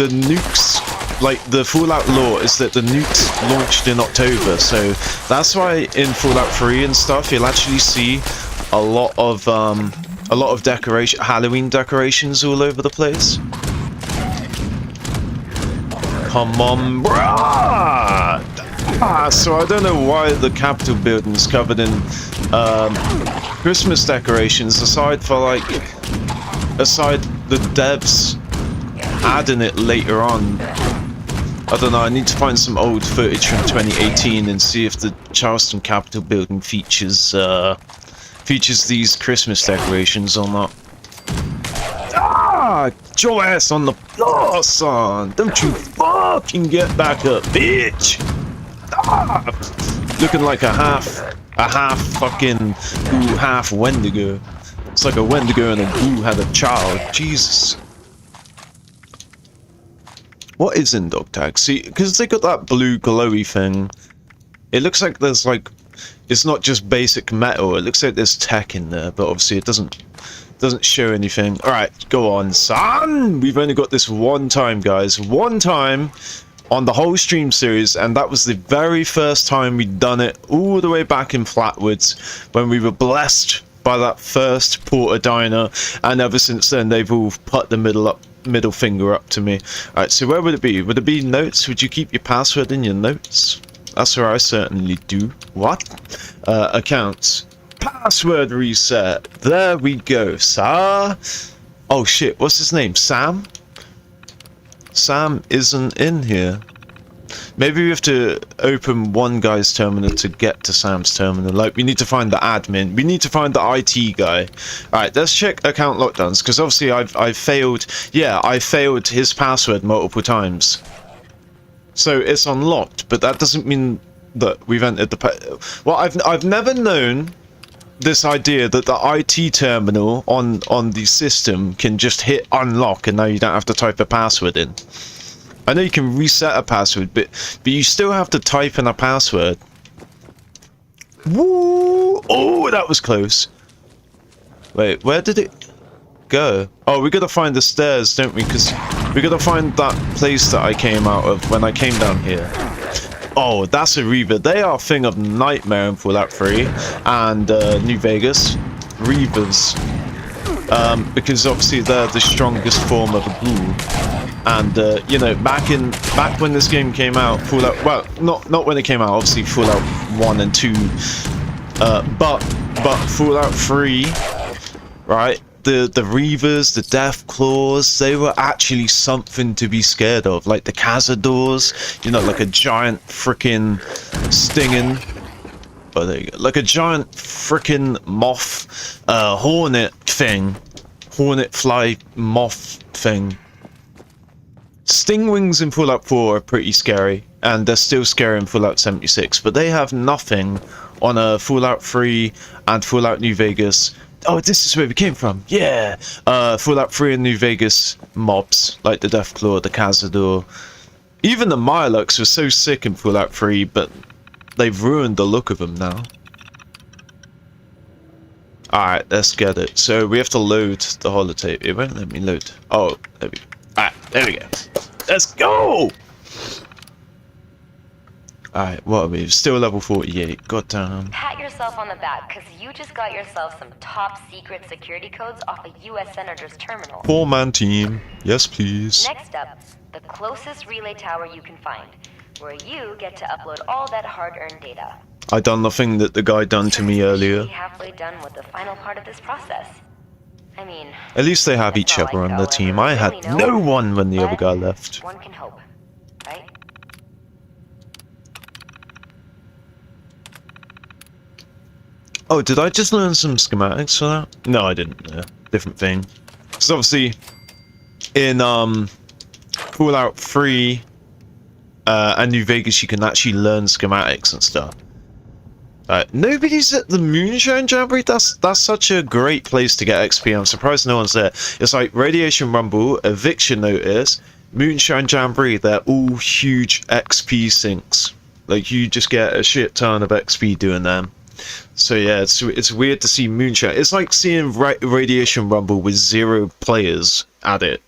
nukes, like the Fallout lore is that the nukes launched in October, so that's why in Fallout 3 and stuff you'll actually see a lot of Halloween decorations all over the place. Come on, bruh! So I don't know why the Capitol building is covered in Christmas decorations, aside the devs adding it later on. I don't know, I need to find some old footage from 2018 and see if the Charleston Capitol building features these Christmas decorations or not. Get your ass on the floor, son! Don't you fucking get back up, bitch! Looking like a half fucking goo, half Wendigo. It's like a Wendigo and a goo had a child. Jesus. What is in dog tag? See, because they got that blue glowy thing, it looks like there's like, it's not just basic metal, it looks like there's tech in there, but obviously it doesn't show anything. Alright, go on, son! We've only got this one time, guys. One time on the whole stream series, and that was the very first time we'd done it all the way back in Flatwoods, when we were blessed by that first Porter Diner, and ever since then they've all put the middle finger up to me. Alright, so where would it be? Would it be notes? Would you keep your password in your notes? That's where I certainly do. What? Accounts. Password reset. There we go, sir. Oh shit, what's his name? Sam? Sam isn't in here. Maybe we have to open one guy's terminal to get to Sam's terminal. Like, we need to find the admin. We need to find the IT guy. Alright, let's check account lockdowns, because obviously I've failed... Yeah, I failed his password multiple times. So it's unlocked, but that doesn't mean that we've entered the... Well, I've never known this idea that the IT terminal on the system can just hit unlock and now you don't have to type a password in. I know you can reset a password, but you still have to type in a password. Woo! Oh, that was close. Wait, where did it go? Oh, we gotta find the stairs, don't we? Because we gotta find that place that I came out of when I came down here. Oh, that's a Reaver. They are a thing of nightmare in Fallout 3 and New Vegas. Reavers. Because obviously they're the strongest form of a ghoul. And you know, back when this game came out, Fallout, well, not when it came out, obviously Fallout 1 and 2, but Fallout 3, right? The Reavers, the Death Claws, they were actually something to be scared of. Like the Cazadors, you know, like a giant frickin' stinging, oh there you go, like a giant frickin' moth, hornet thing, hornet fly moth thing. Stingwings in Fallout 4 are pretty scary, and they're still scary in Fallout 76, but they have nothing on a Fallout 3 and Fallout New Vegas. Oh, this is where we came from. Yeah! Fallout 3 and New Vegas mobs, like the Deathclaw, the Cazador. Even the Mirelux was so sick in Fallout 3, but they've ruined the look of them now. Alright, let's get it. So we have to load the holotape. It won't let me load. Oh, there we go. Alright, there we go. Let's go! Alright, what are we? Still level 48. Goddamn. Pat yourself on the back, because you just got yourself some top secret security codes off a U.S. Senator's terminal. 4-man team. Yes, please. Next up, the closest relay tower you can find, where you get to upload all that hard-earned data. I done the thing that the guy done to me earlier. Halfway done with the final part of this process. I mean, at least they have each other on the team. I had no one when the other guy left. One can hope, right? Oh, did I just learn some schematics for that? No, I didn't. Yeah, different thing. Because obviously, in Fallout 3 and New Vegas, you can actually learn schematics and stuff. Nobody's at the Moonshine Jamboree. That's such a great place to get XP. I'm surprised no one's there. It's like Radiation Rumble, Eviction Notice, Moonshine Jamboree. They're all huge XP sinks. Like, you just get a shit ton of XP doing them. So yeah, it's weird to see Moonshine. It's like seeing Radiation Rumble with 0 players at it.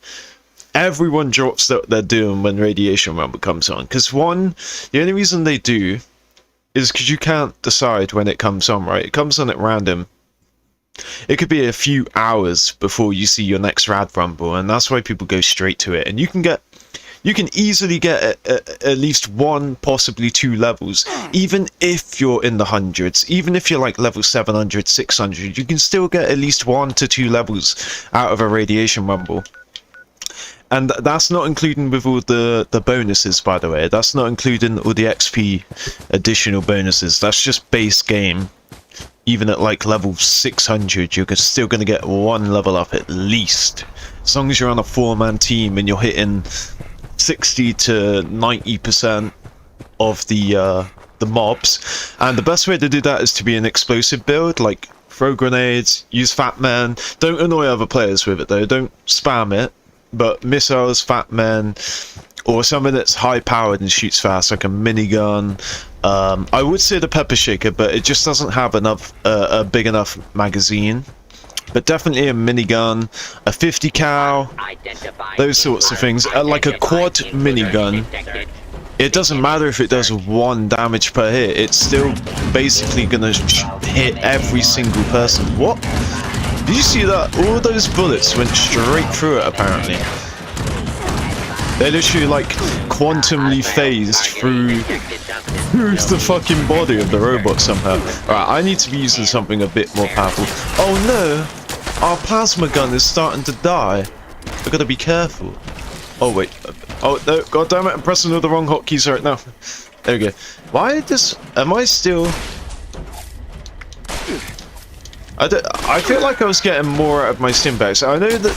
Everyone drops what they're doing when Radiation Rumble comes on. Because one, the only reason they do is because you can't decide when it comes on, right? It comes on at random. It could be a few hours before you see your next Rad Rumble, and that's why people go straight to it. And you can easily get at least 1, possibly 2 levels, even if you're in the hundreds. Even if you're like level 700, 600, you can still get at least 1 to 2 levels out of a Radiation Rumble. And that's not including with all the bonuses, by the way. That's not including all the XP additional bonuses. That's just base game. Even at like level 600, you're still going to get 1 level up at least. As long as you're on a 4-man team and you're hitting 60 to 90% of the mobs. And the best way to do that is to be an explosive build, like throw grenades, use Fat Man. Don't annoy other players with it though. Don't spam it. But missiles, Fat Man, or something that's high powered and shoots fast, like a minigun. I would say the Pepper Shaker, but it just doesn't have enough a big enough magazine. But definitely a minigun, a 50 cal, those sorts of things. Like a quad minigun. It doesn't matter if it does 1 damage per hit. It's still basically gonna hit every single person. What? Did you see that? All those bullets went straight through it, apparently. They literally, like, quantumly phased through the fucking body of the robot somehow. Alright, I need to be using something a bit more powerful. Oh no! our plasma gun is starting to die. I gotta be careful. Oh wait. Oh no, god damn it, I'm pressing all the wrong hotkeys right now. There we go. Why does... Am I still... I feel like I was getting more out of my stim packs. I know that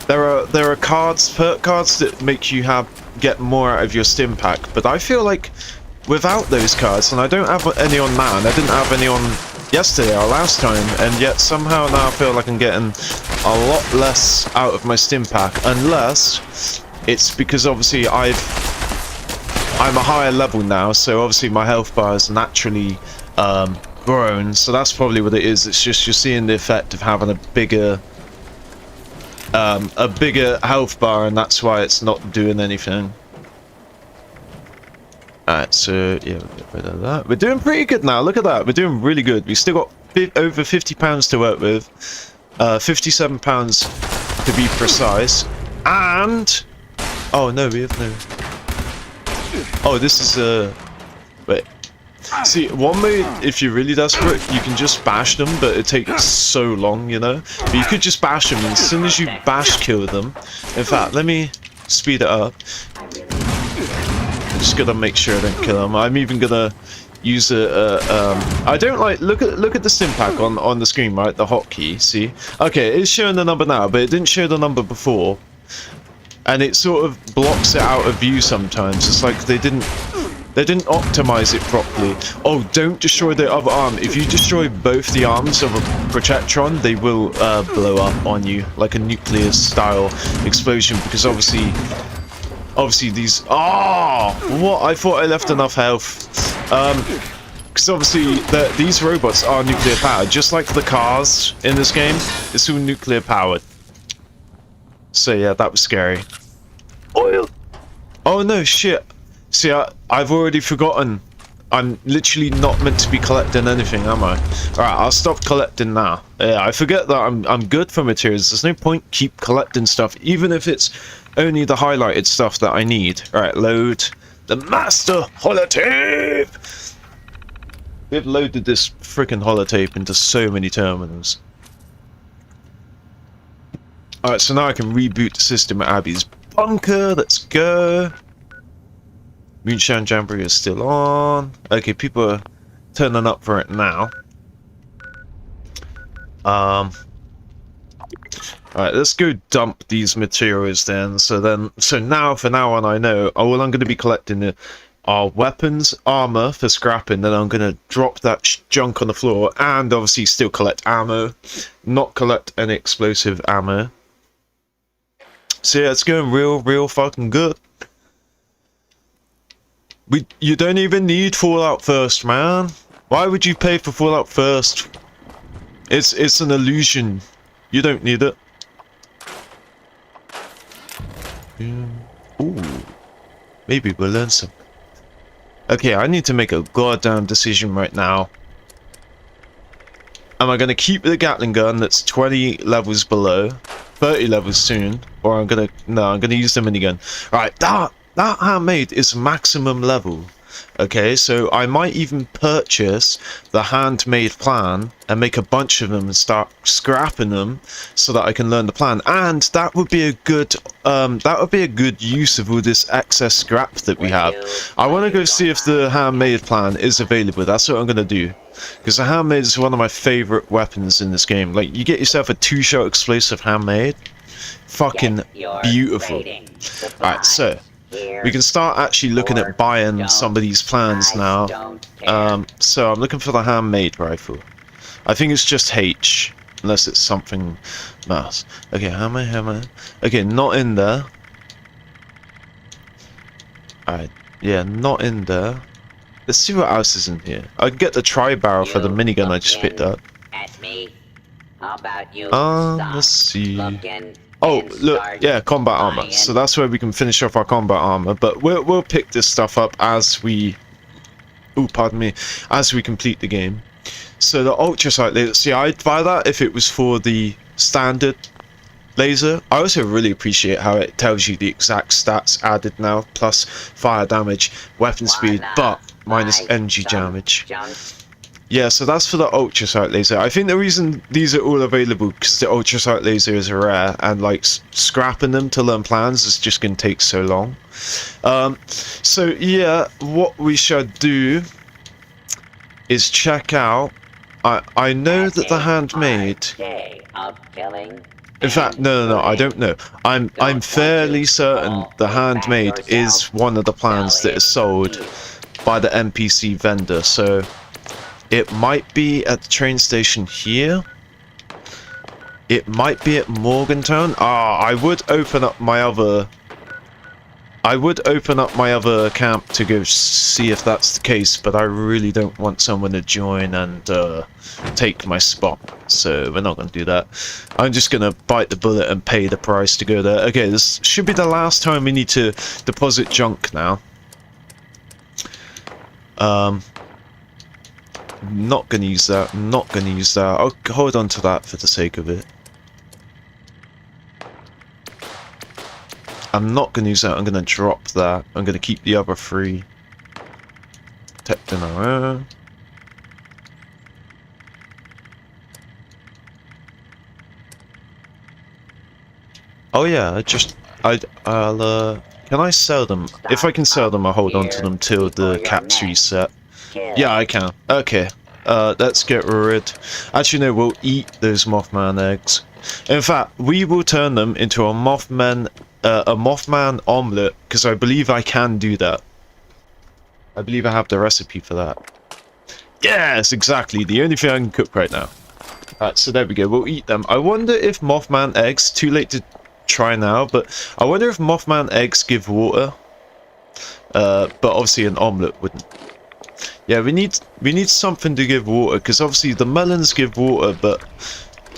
there are cards, perk cards that make you get more out of your stim pack, but I feel like without those cards, and I don't have any on now, and I didn't have any on yesterday or last time, and yet somehow now I feel like I'm getting a lot less out of my stim pack, unless it's because obviously I'm a higher level now, so obviously my health bar is naturally grown, so that's probably what it is. It's just you're seeing the effect of having a bigger health bar, and that's why it's not doing anything. Alright, so yeah, we'll get rid of that. We're doing pretty good now, look at that, we're doing really good. We still got over £50 to work with, £57 to be precise, and... Oh no, we have no... Oh, this is wait. See, one way, if you're really desperate, you can just bash them, but it takes so long, you know? But you could just bash them, and as soon as you bash kill them... In fact, let me speed it up. Just gotta make sure I don't kill them. I'm even gonna use I don't like... Look at the stim pack on the screen, right? The hotkey, see? Okay, it's showing the number now, but it didn't show the number before. And it sort of blocks it out of view sometimes. It's like they didn't optimize it properly. Oh, don't destroy the other arm. If you destroy both the arms of a Protectron, they will blow up on you like a nuclear style explosion, because obviously these... Oh, what? I thought I left enough health. Because obviously these robots are nuclear powered, just like the cars in this game. It's all nuclear powered. So yeah, that was scary. Oil! Oh no, shit. See, I've already forgotten. I'm literally not meant to be collecting anything, am I? Alright, I'll stop collecting now. Yeah, I forget that I'm good for materials. There's no point keep collecting stuff, even if it's only the highlighted stuff that I need. Alright, load the master holotape! They've loaded this freaking holotape into so many terminals. Alright, so now I can reboot the system at Abby's bunker. Let's go. Moonshine Jamboree is still on. Okay, people are turning up for it now. Alright, let's go dump these materials then. So now, for now on, I know all I'm going to be collecting are weapons, armor for scrapping. Then I'm going to drop that junk on the floor, and obviously still collect ammo. Not collect any explosive ammo. So yeah, it's going real fucking good. You don't even need Fallout First, man. Why would you pay for Fallout First? It's an illusion. You don't need it. Ooh. Maybe we'll learn something. Okay, I need to make a goddamn decision right now. Am I going to keep the Gatling gun that's 20 levels below, 30 levels soon, or I'm going to use the minigun. Right, that handmade is maximum level. Okay, so I might even purchase the handmade plan and make a bunch of them and start scrapping them so that I can learn the plan. And that would be a good use of all this excess scrap that we have. I want to go see if the handmade plan is available. That's what I'm going to do. Because the handmade is one of my favorite weapons in this game. Like, you get yourself a 2-shot explosive handmade. Fucking beautiful. Alright, so we can start actually looking at buying some of these plans now. So I'm looking for the handmade rifle. I think it's just H, unless it's something else. Okay, hammer. Okay, not in there. Alright, yeah, not in there. Let's see what else is in here. I can get the tri-barrel for the minigun I just picked up. Let's see. Oh, look, yeah, combat armor. So that's where we can finish off our combat armor. But we'll pick this stuff up as we... Oh, pardon me. As we complete the game. So the ultrasight laser... See, I'd buy that if it was for the standard laser. I also really appreciate how it tells you the exact stats added now. Plus fire damage, weapon speed, but minus energy damage. Yeah, so that's for the ultrasight laser. I think the reason these are all available because the ultrasight laser is rare, and like scrapping them to learn plans is just going to take so long. So yeah, what we should do is check out. I know that the handmade. Day of killing. In fact, no, I don't know. I'm fairly certain the handmade is one of the plans that is sold by the NPC vendor. So it might be at the train station here. It might be at Morgantown. I would open up my other. I would open up my other camp to go see if that's the case, but I really don't want someone to join and take my spot, so we're not going to do that. I'm just going to bite the bullet and pay the price to go there. Okay, this should be the last time we need to deposit junk now. Not going to use that, not going to use that. I'll hold on to that for the sake of it. I'm not going to use that, I'm going to drop that. I'm going to keep the other three. Oh yeah, I'll can I sell them? If I can sell them, I'll hold on to them till the cap's reset. Yeah, I can. Okay. Let's get rid. Actually, no, we'll eat those Mothman eggs. In fact, we will turn them into a Mothman omelette, because I believe I can do that. I believe I have the recipe for that. Yes, exactly. The only thing I can cook right now. So there we go. We'll eat them. I wonder if Mothman eggs, too late to try now, but I wonder if Mothman eggs give water. But obviously an omelette wouldn't. Yeah, we need something to give water, because obviously the melons give water, but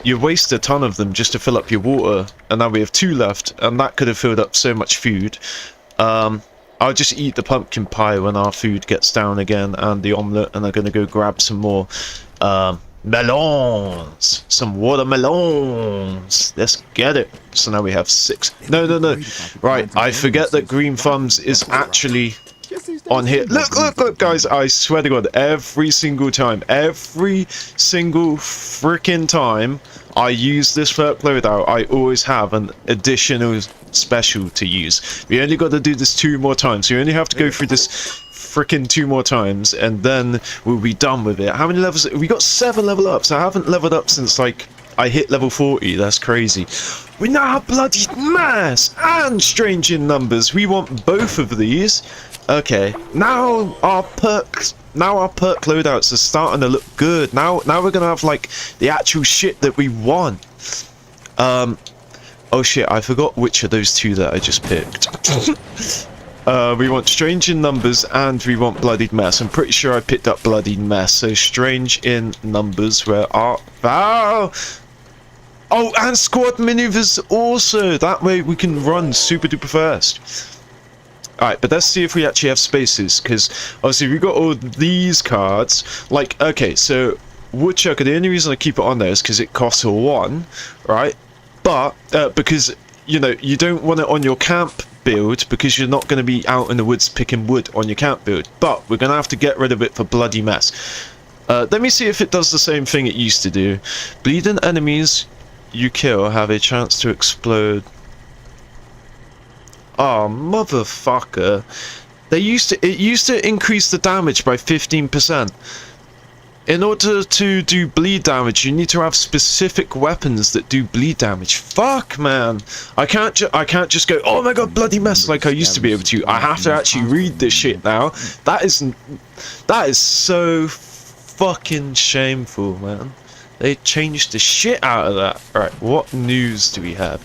you waste a ton of them just to fill up your water, and now we have 2 left, and that could have filled up so much food. I'll just eat the pumpkin pie when our food gets down again, and the omelette, and I'm gonna go grab some more melons, some watermelons. Let's get it. So now we have 6. No. Right, I forget that green thumbs is actually on here. Look, guys, I swear to God, every single freaking time I use this perk loadout, I always have an additional special to use. We only got to do this 2 more times. We only have to go through this freaking 2 more times, and then we'll be done with it. How many levels? We got 7 level ups. I haven't leveled up since, like, I hit level 40. That's crazy. We now have bloody mass and strange in numbers. We want both of these. Okay, now our perk loadouts are starting to look good. Now we're gonna have like the actual shit that we want. Oh shit, I forgot which of those 2 that I just picked. We want strange in numbers and we want bloodied mess. I'm pretty sure I picked up bloodied mess. So strange in numbers, where art thou? Oh, and squad maneuvers also. That way we can run super duper fast. Alright, but let's see if we actually have spaces, because obviously we've got all these cards. Like, okay, so Woodchucker, the only reason I keep it on there is because it costs a 1, right? But, because, you know, you don't want it on your camp build, because you're not going to be out in the woods picking wood on your camp build. But we're going to have to get rid of it for bloody mess. Let me see if it does the same thing it used to do. Bleeding enemies you kill have a chance to explode. Oh, motherfucker. It used to increase the damage by 15%. In order to do bleed damage, you need to have specific weapons that do bleed damage. Fuck, man. I can't just go, oh my god, bloody mess, like I used to be able to. I have to actually read this shit now. That is so fucking shameful, man. They changed the shit out of that. Alright, what news do we have?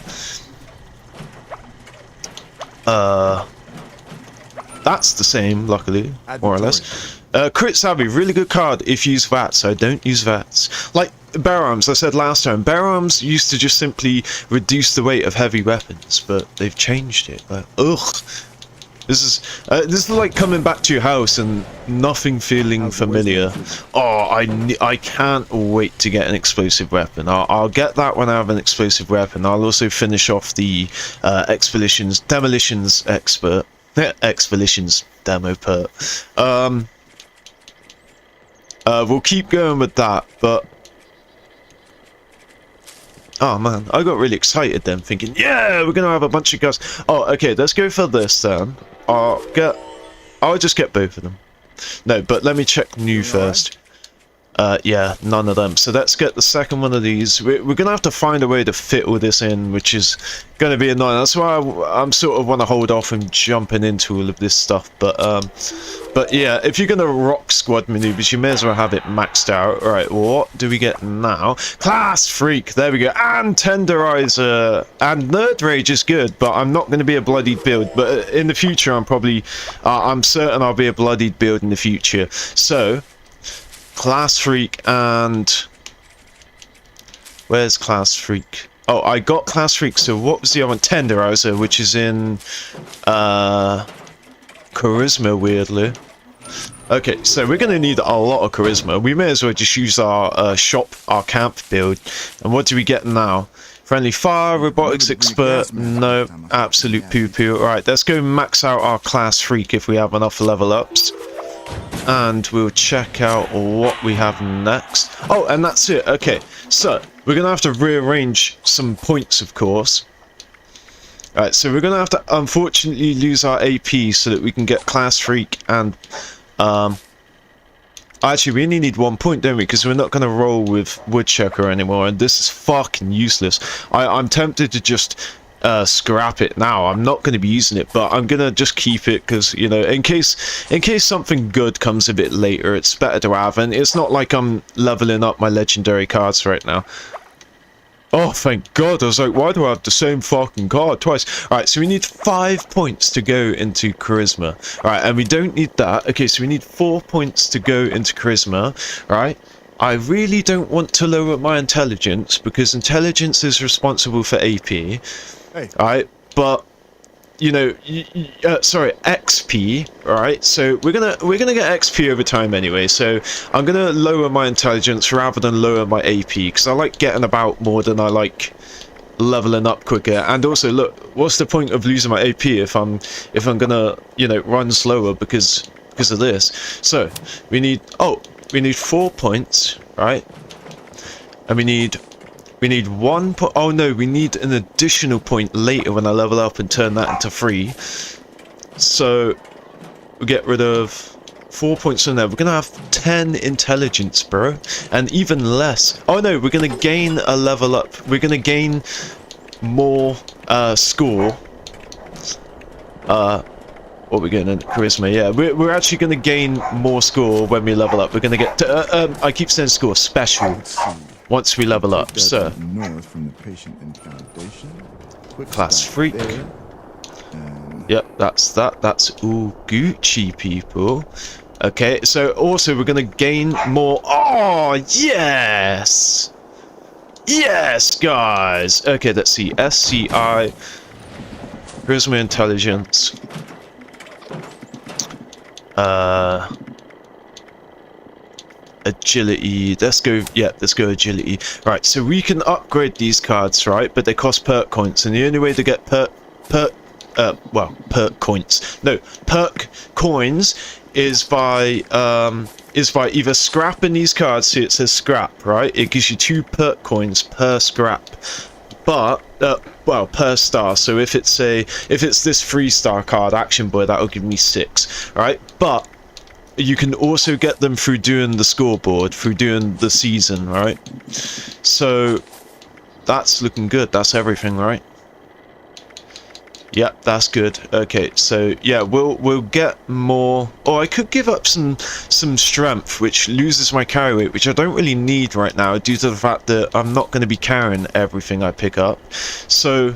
That's the same, luckily, more or less. Crit Savvy, really good card if you use VATS, so don't use VATS. Like, Bear Arms, I said last time, Bear Arms used to just simply reduce the weight of heavy weapons, but they've changed it. Like, ugh. This is like coming back to your house and nothing feeling familiar. Oh, I can't wait to get an explosive weapon. I'll get that when I have an explosive weapon. I'll also finish off the demolitions expert. Expeditions demo perk. We'll keep going with that, but... Oh man, I got really excited then, thinking, yeah, we're gonna have a bunch of guys. Oh, okay, let's go for this then. I'll just get both of them. No, but let me check new first. Yeah, none of them. So let's get the second one of these. We're going to have to find a way to fit all this in, which is going to be annoying. That's why I'm sort of want to hold off and jumping into all of this stuff. But yeah, if you're going to rock squad maneuvers, you may as well have it maxed out. All right, what do we get now? Class Freak, there we go. And Tenderizer. And Nerd Rage is good, but I'm not going to be a bloodied build. But in the future, I'm certain I'll be a bloodied build in the future. So... Class Freak and... Where's Class Freak? Oh, I got Class Freak, so what was the other one? Tenderizer, which is in... Charisma, weirdly. Okay, so we're going to need a lot of Charisma. We may as well just use our our camp build. And what do we get now? Friendly Fire, Robotics Expert, no, absolute poo-poo. Alright, let's go max out our Class Freak if we have enough level ups. And we'll check out what we have next. Oh, and that's it. Okay, so we're going to have to rearrange some points, of course. Alright, so we're going to have to, unfortunately, lose our AP so that we can get Class Freak and... Actually, we only need 1 point, don't we? Because we're not going to roll with Woodchucker anymore, and this is fucking useless. I'm tempted to just... scrap it now. I'm not going to be using it, but I'm going to just keep it because, you know, in case something good comes a bit later, it's better to have. And it's not like I'm leveling up my legendary cards right now. Oh, thank God. I was like, why do I have the same fucking card twice? Alright, so we need 5 points to go into Charisma. Alright, and we don't need that. Okay, so we need 4 points to go into Charisma. Alright. I really don't want to lower my intelligence because intelligence is responsible for AP. Hey. Alright, but you know, sorry, XP. Alright, so we're gonna get XP over time anyway. So I'm gonna lower my intelligence rather than lower my AP because I like getting about more than I like leveling up quicker. And also, look, what's the point of losing my AP if I'm gonna, you know, run slower because of this? So we need 4 points, right? And we need 1 point. Oh no, we need an additional point later when I level up and turn that into 3. So we'll get rid of 4 points in there. We're gonna have 10 intelligence, bro, and even less. Oh no, we're gonna gain a level up. We're gonna gain more score. What are we getting in Charisma? Yeah, we're actually going to gain more score when we level up. We're going to get I keep saying score special once we level up. So north from the patient and foundation. Class Freak. Yep, that's that. That's all Gucci, people. Okay, so also we're going to gain more. Oh yes, yes, guys. Okay, let's see. SCI, Charisma, Intelligence. Agility. Let's go agility. Right, so we can upgrade these cards, right? But they cost perk coins, and the only way to get perk coins is by either scrapping these cards. See, it says scrap, right? It gives you 2 perk coins per scrap. But well, per star. So if it's this 3-star card, Action Boy, that'll give me 6. All right, but you can also get them through doing the scoreboard, through doing the season, right? So that's looking good. That's everything, right? Yep, that's good. Okay, so yeah, we'll get more. Or I could give up some strength, which loses my carry weight, which I don't really need right now due to the fact that I'm not going to be carrying everything I pick up. So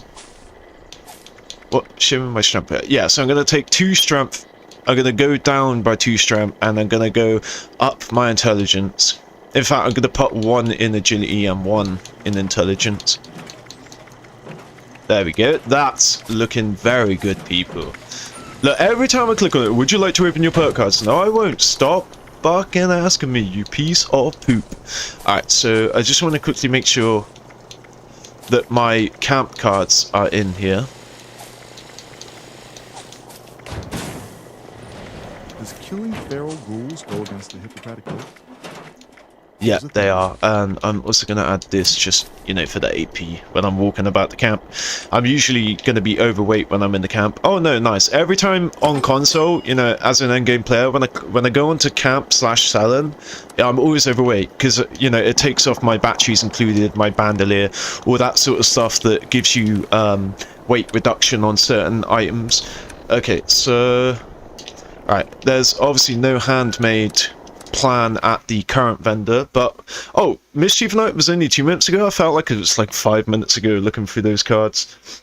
what? Show me my strength. Yeah, so I'm going to take 2 strength. I'm going to go down by 2 strength, and I'm going to go up my intelligence. In fact, I'm going to put 1 in agility and 1 in intelligence. There we go. That's looking very good, people. Look, every time I click on it, would you like to open your perk cards? No, I won't. Stop fucking asking me, you piece of poop. Alright, so I just want to quickly make sure that my camp cards are in here. Does killing feral ghouls go against the Hippocratic Oath? Yeah, they are. And I'm also going to add this just, you know, for the AP when I'm walking about the camp. I'm usually going to be overweight when I'm in the camp. Oh, no, nice. Every time on console, you know, as an endgame player, when I go onto camp/Salon, I'm always overweight because, you know, it takes off my batteries included, my bandolier, all that sort of stuff that gives you weight reduction on certain items. Okay, so... Alright, there's obviously no handmade plan at the current vendor, but oh, Mischief Night was only 2 minutes ago. I felt like it was like 5 minutes ago looking through those cards.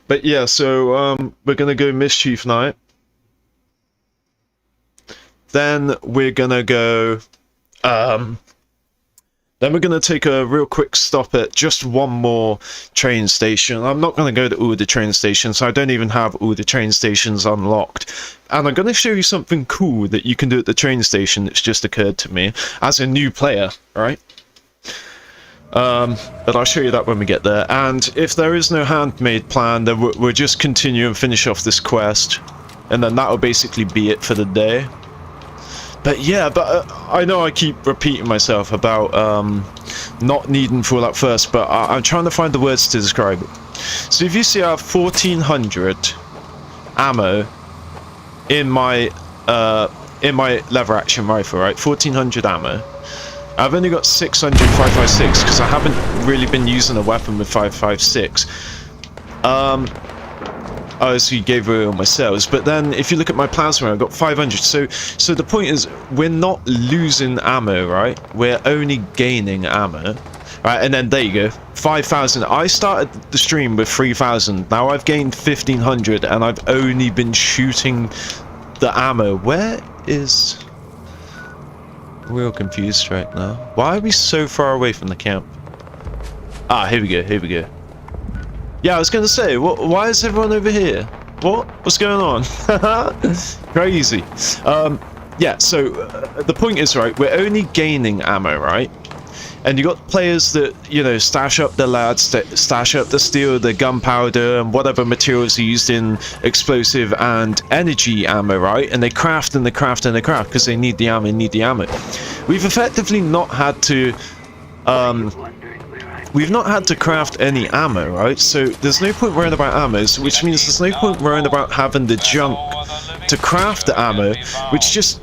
But yeah, so we're gonna go Mischief Night, then we're gonna go then we're going to take a real quick stop at just one more train station. I'm not going to go to all the train stations, so I don't even have all the train stations unlocked. And I'm going to show you something cool that you can do at the train station that's just occurred to me as a new player, right? But I'll show you that when we get there. And if there is no handmade plan, then we'll just continue and finish off this quest. And then that'll basically be it for the day. But yeah, I know I keep repeating myself about not needing Fallout First, but I'm trying to find the words to describe it. So if you see I have 1400 ammo in my lever action rifle, right? 1400 ammo. I've only got 600 5.56 because I haven't really been using a weapon with 5.56. Oh, so you gave away all my cells, but then if you look at my plasma, I've got 500. So the point is, we're not losing ammo, right? We're only gaining ammo, right? And then there you go, 5,000. I started the stream with 3,000. Now I've gained 1,500, and I've only been shooting the ammo. Where is? I'm real confused right now. Why are we so far away from the camp? Ah, here we go. Here we go. Yeah, I was going to say, why is everyone over here? What's going on? Crazy. Yeah, so the point is, right, we're only gaining ammo, right? And you got players that, you know, stash up the lads, stash up the steel, the gunpowder, and whatever materials are used in explosive and energy ammo, right? And they craft and they craft and they craft because they need the ammo, We've effectively not had to... We've not had to craft any ammo, right? So there's no point worrying about ammo, which means there's no point worrying about having the junk to craft the ammo, which just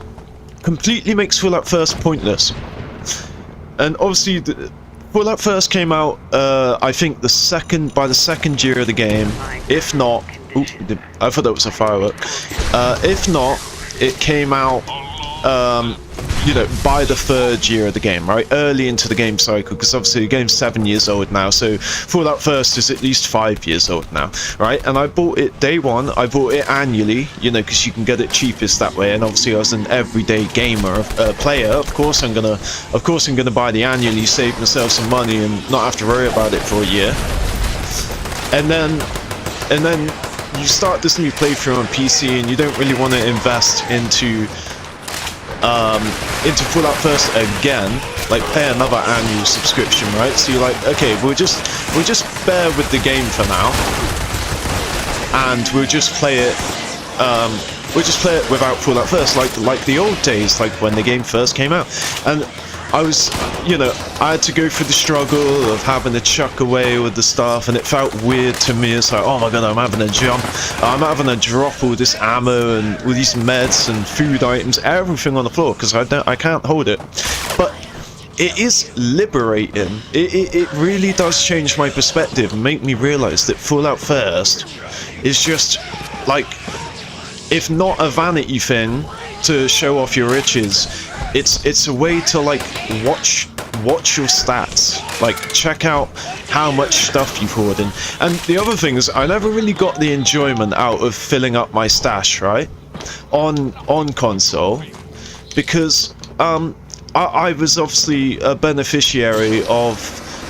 completely makes Fallout First pointless. And obviously, Fallout First came out, I think, by the second year of the game. If not, ooh, I thought that was a firework. If not, it came out, you know, by the third year of the game, right? Early into the game cycle, because obviously the game's 7 years old now, so Fallout First is at least 5 years old now, right? And I bought it day one, I bought it annually, you know, because you can get it cheapest that way, and obviously I was an everyday gamer, player, of course I'm gonna buy the annually, save myself some money, and not have to worry about it for a year. And then you start this new playthrough on PC, and you don't really want to invest into Fallout First again, like pay another annual subscription, right? So you're like, okay, we'll just bear with the game for now, and we'll just play it without Fallout First, like the old days, like when the game first came out. And I was, you know, I had to go through the struggle of having to chuck away with the stuff, and it felt weird to me. It's like, oh my god, I'm having to drop all this ammo and all these meds and food items, everything on the floor, because I can't hold it. But it is liberating. It really does change my perspective and make me realize that Fallout First is just like, if not a vanity thing to show off your riches, it's a way to like watch your stats, like check out how much stuff you've hoarded. And the other thing is, I never really got the enjoyment out of filling up my stash, right, on console, because I was obviously a beneficiary of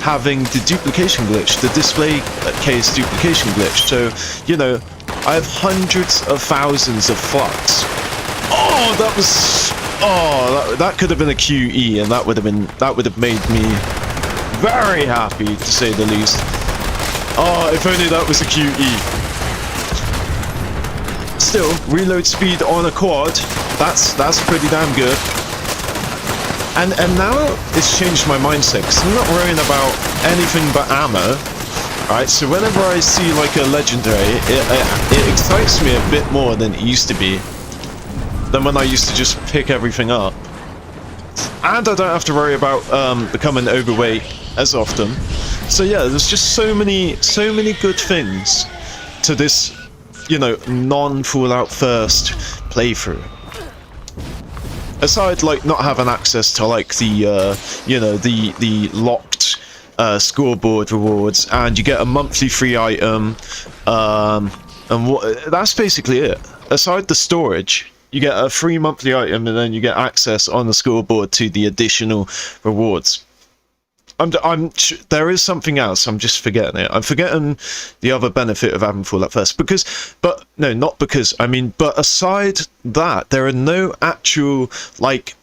having the duplication glitch, the display case duplication glitch. So, you know, I have hundreds of thousands of flux. Oh, that was... Oh, that could have been a QE, and that would have made me very happy, to say the least. Oh, if only that was a QE. Still, reload speed on a quad, that's pretty damn good. And now it's changed my mindset, because I'm not worrying about anything but ammo. Alright, so whenever I see like a legendary, it excites me a bit more than it used to be. Than when I used to just pick everything up. And I don't have to worry about becoming overweight as often. So yeah, there's just so many good things to this, you know, non-Fallout First playthrough. Aside, like, not having access to, like, the, you know, the locked scoreboard rewards, and you get a monthly free item, and that's basically it. Aside the storage, you get a free monthly item, and then you get access on the scoreboard to the additional rewards. There is something else, I'm just forgetting it. I'm forgetting the other benefit of having Fallout First, but aside that, there are no actual, like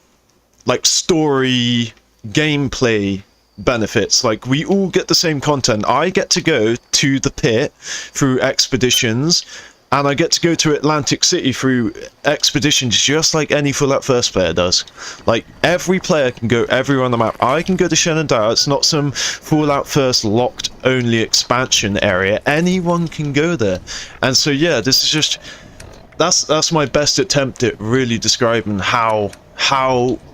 story, gameplay benefits. Like, we all get the same content. I get to go to the pit through expeditions, and I get to go to Atlantic City through expeditions just like any Fallout First player does. Like, every player can go everywhere on the map. I can go to Shenandoah. It's not some Fallout First locked only expansion area. Anyone can go there. And so yeah, this is just... That's my best attempt at really describing how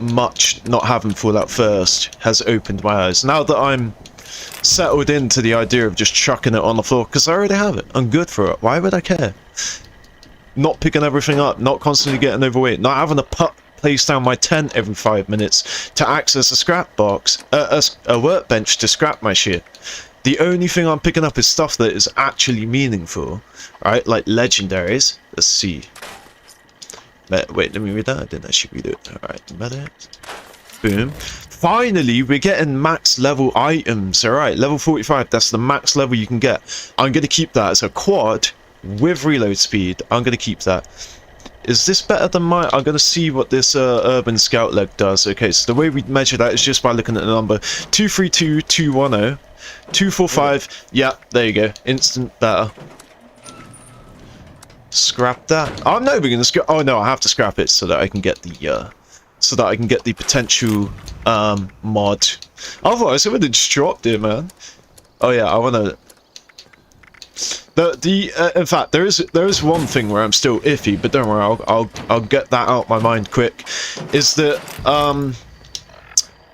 much not having Fallout First has opened my eyes. Now that I'm settled into the idea of just chucking it on the floor, because I already have it. I'm good for it. Why would I care? Not picking everything up, not constantly getting overweight, not having to place down my tent every 5 minutes to access a scrap box, a workbench to scrap my shit. The only thing I'm picking up is stuff that is actually meaningful, right? Like legendaries. Let's see. Wait, let me read that. I didn't actually read it. Alright, medics. Boom. Finally, we're getting max level items. Alright, level 45. That's the max level you can get. I'm going to keep that as a quad with reload speed. I'm going to keep that. Is this better than my... I'm going to see what this urban scout leg does. Okay, so the way we measure that is just by looking at the number 232210. 245. Yeah, there you go. Instant better. Scrap that. Oh no, we're gonna scrap. Oh no, I have to scrap it so that I can get the potential mod. Otherwise, I would have just dropped it, man. Oh yeah, I wanna. In fact, there is one thing where I'm still iffy, but don't worry, I'll get that out my mind quick. Is that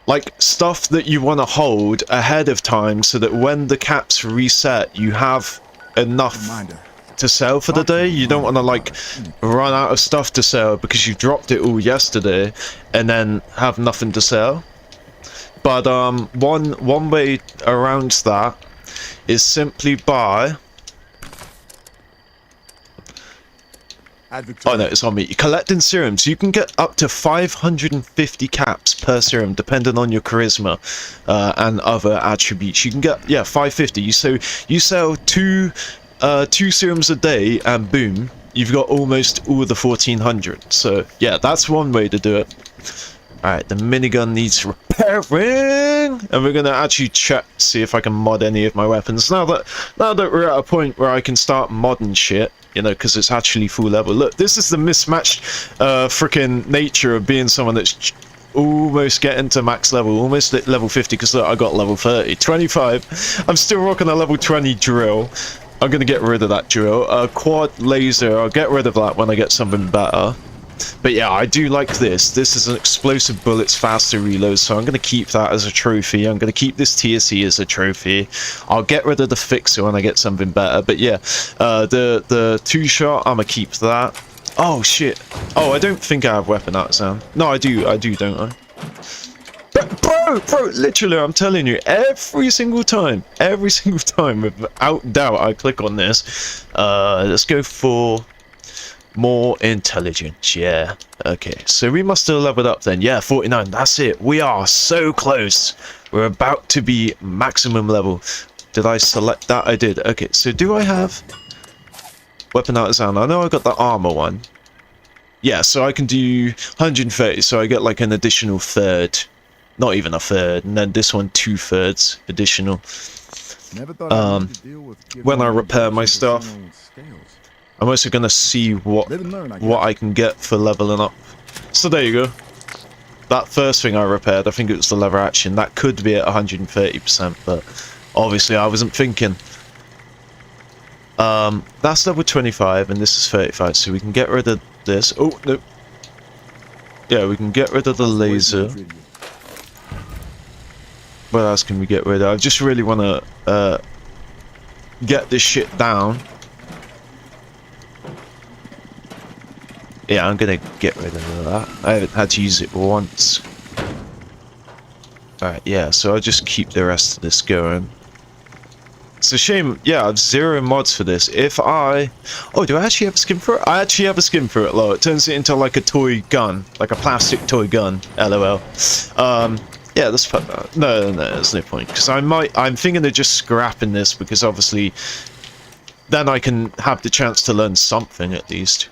like stuff that you want to hold ahead of time so that when the caps reset, you have enough to sell for the day. You don't want to like run out of stuff to sell because you dropped it all yesterday and then have nothing to sell. But one way around that is simply by... Oh no, it's on me. Collecting serums. You can get up to 550 caps per serum, depending on your charisma and other attributes. You can get 550. So you sell two serums a day, and boom, you've got almost all the 1400. So yeah, that's one way to do it. All right, the minigun needs repairing, and we're gonna actually check to see if I can mod any of my weapons. Now that we're at a point where I can start modding shit. You know, because it's actually full level. Look, this is the mismatched freaking nature of being someone that's almost getting to max level, almost at level 50, because look, I got level 30. 25. I'm still rocking a level 20 drill. I'm going to get rid of that drill. Quad laser, I'll get rid of that when I get something better. But yeah, I do like this. This is an explosive bullets, faster reload, so I'm going to keep that as a trophy. I'm going to keep this TSE as a trophy. I'll get rid of the fixer when I get something better. But yeah, the two-shot, I'm going to keep that. Oh, shit. Oh, I don't think I have weapon artisan. No, I do, don't I? Bro, literally, I'm telling you, every single time, without doubt, I click on this. Let's go for... more intelligence, yeah. Okay, so we must have leveled up then. Yeah, 49, that's it. We are so close. We're about to be maximum level. Did I select that? I did. Okay, so do I have weapon artisan? I know I got the armor one. Yeah, so I can do 130, so I get like an additional third. Not even a third, and then this one 2/3 additional. When I repair my stuff. I'm also going to see what I can get for leveling up. So there you go. that first thing I repaired, I think it was the lever action, that could be at 130%, but obviously I wasn't thinking. That's level 25 and this is 35, so we can get rid of this. Oh, no. Yeah, we can get rid of the laser. What else can we get rid of? I just really want to get this shit down. Yeah, I'm gonna get rid of that. I haven't had to use it once. Alright, yeah, so I'll just keep the rest of this going. It's a shame, yeah, I've 0 mods for this. If I... Oh, do I actually have a skin for it? I actually have a skin for it, lol. It turns it into like a toy gun. Like a plastic toy gun. LOL. Yeah, let's put that. No, there's no point. Because I'm thinking of just scrapping this, because obviously... Then I can have the chance to learn something, at least.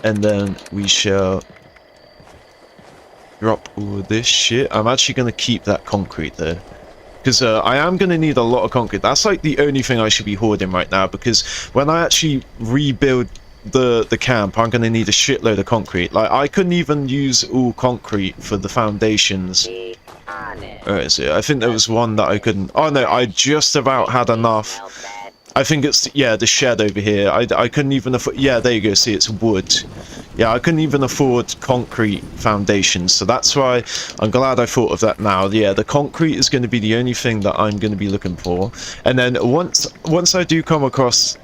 And then we shall drop all this shit. I'm actually going to keep that concrete there. Because I am going to need a lot of concrete. That's like the only thing I should be hoarding right now. Because when I actually rebuild the camp, I'm going to need a shitload of concrete. Like, I couldn't even use all concrete for the foundations. Where is it? I think there was one that I couldn't... Oh no, I just about had enough. I think it's, yeah, the shed over here. I couldn't even afford... Yeah, there you go. See, it's wood. Yeah, I couldn't even afford concrete foundations. So that's why I'm glad I thought of that now. Yeah, the concrete is going to be the only thing that I'm going to be looking for. And then once I do come across,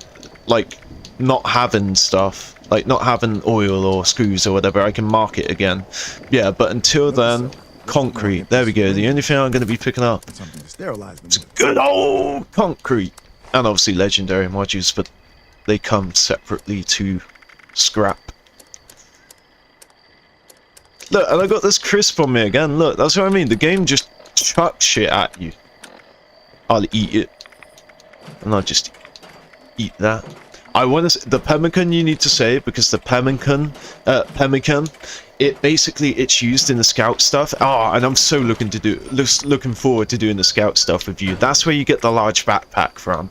like, not having stuff, like not having oil or screws or whatever, I can mark it again. Yeah, but until then, concrete. There we go. The only thing I'm going to be picking up is good old concrete. And obviously legendary modules, but they come separately to scrap. Look, and I got this crisp on me again. Look, that's what I mean. The game just chucks shit at you. I'll eat it. And I'll just eat that. I want to... The pemmican you need to save, because the pemmican, it basically, it's used in the scout stuff. Oh, and I'm so looking forward to doing the scout stuff with you. That's where you get the large backpack from.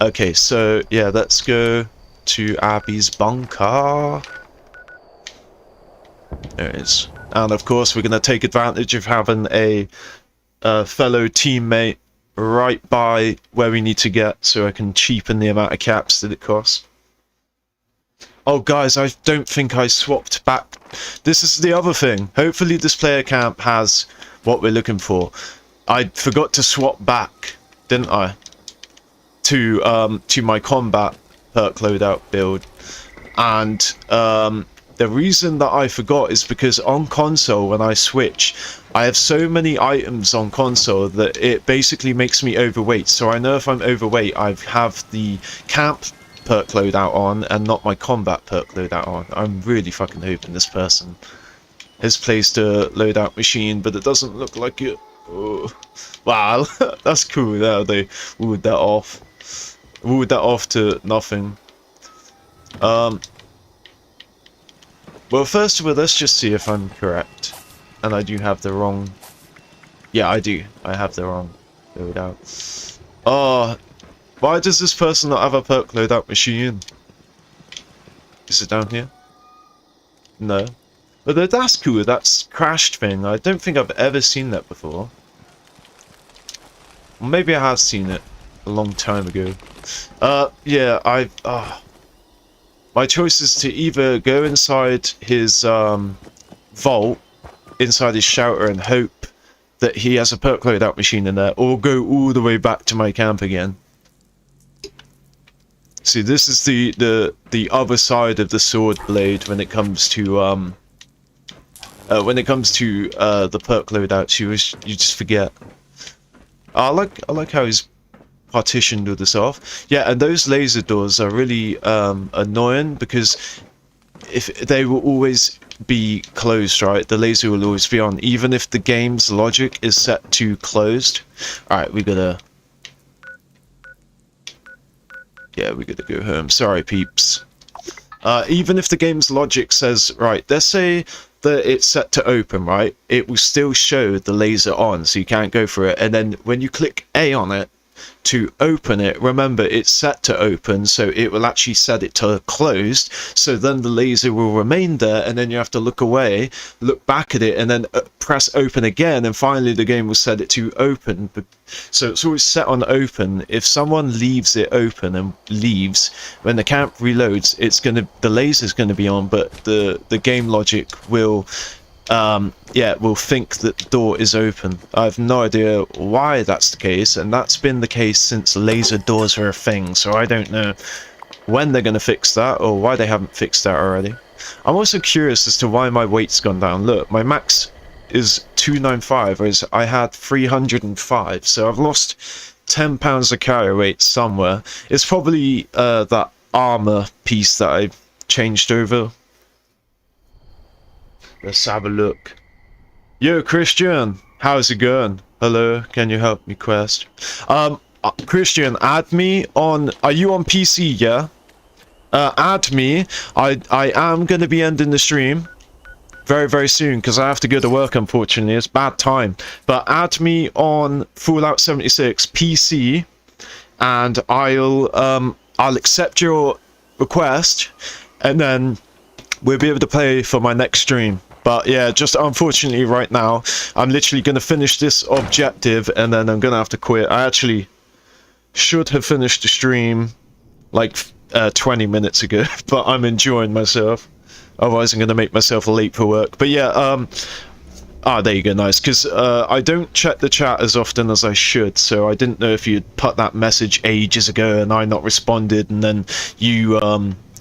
Okay, so yeah, let's go to Abby's bunker. There it is. And of course, we're going to take advantage of having a fellow teammate right by where we need to get, so I can cheapen the amount of caps that it costs. Oh guys, I don't think I swapped back. This is the other thing. Hopefully this player camp has what we're looking for. I forgot to swap back, didn't I? To my combat perk loadout build. And the reason that I forgot is because on console, when I switch, I have so many items on console that it basically makes me overweight. So I know if I'm overweight, I have the camp perk loadout on and not my combat perk loadout on. I'm really fucking hoping this person has placed a loadout machine, but it doesn't look like it. Oh. Wow, that's cool. Now they wooed that off. Wooed that off to nothing. Well, first of all, let's just see if I'm correct. And I do have the wrong... Yeah, I do. I have the wrong loadout. Oh, why does this person not have a perk loadout machine? Is it down here? No. But that's cool. That's crashed thing. I don't think I've ever seen that before. Well, maybe I have seen it a long time ago. Yeah, my choice is to either go inside his vault, inside his shelter, and hope that he has a perk loadout machine in there, or go all the way back to my camp again. See, this is the other side of the sword blade when it comes to the perk loadouts. You just forget. I like how he's partitioned all this off. Yeah, and those laser doors are really annoying, because if they will always be closed, right? The laser will always be on, even if the game's logic is set to closed. Alright, we gotta go home. Sorry, peeps. Even if the game's logic says, right, let's say that it's set to open, right? It will still show the laser on, so you can't go for it. And then when you click A on it, to open it. Remember, it's set to open, so it will actually set it to closed, so then the laser will remain there, and then you have to look away, look back at it, and then press open again, and finally the game will set it to open. So it's always set on open. If someone leaves it open and leaves, when the camp reloads, the laser's gonna be on, but the game logic will will think that the door is open. I have no idea why that's the case, and that's been the case since laser doors are a thing, so I don't know when they're going to fix that, or why they haven't fixed that already. I'm also curious as to why my weight's gone down. Look, my max is 295, whereas I had 305, so I've lost 10 pounds of carry weight somewhere. It's probably that armor piece that I changed over. Let's have a look. Yo, Christian, how's it going? Hello, can you help me quest? Christian, add me on. Are you on PC? Yeah. Add me. I am gonna be ending the stream very, very soon because I have to go to work. Unfortunately, it's bad time. But add me on Fallout 76 PC, and I'll accept your request, and then we'll be able to play for my next stream. But yeah, just unfortunately right now, I'm literally going to finish this objective and then I'm going to have to quit. I actually should have finished the stream like 20 minutes ago, but I'm enjoying myself. Otherwise I'm going to make myself late for work. But yeah, there you go, nice. Because I don't check the chat as often as I should, so I didn't know if you'd put that message ages ago and I not responded, and then you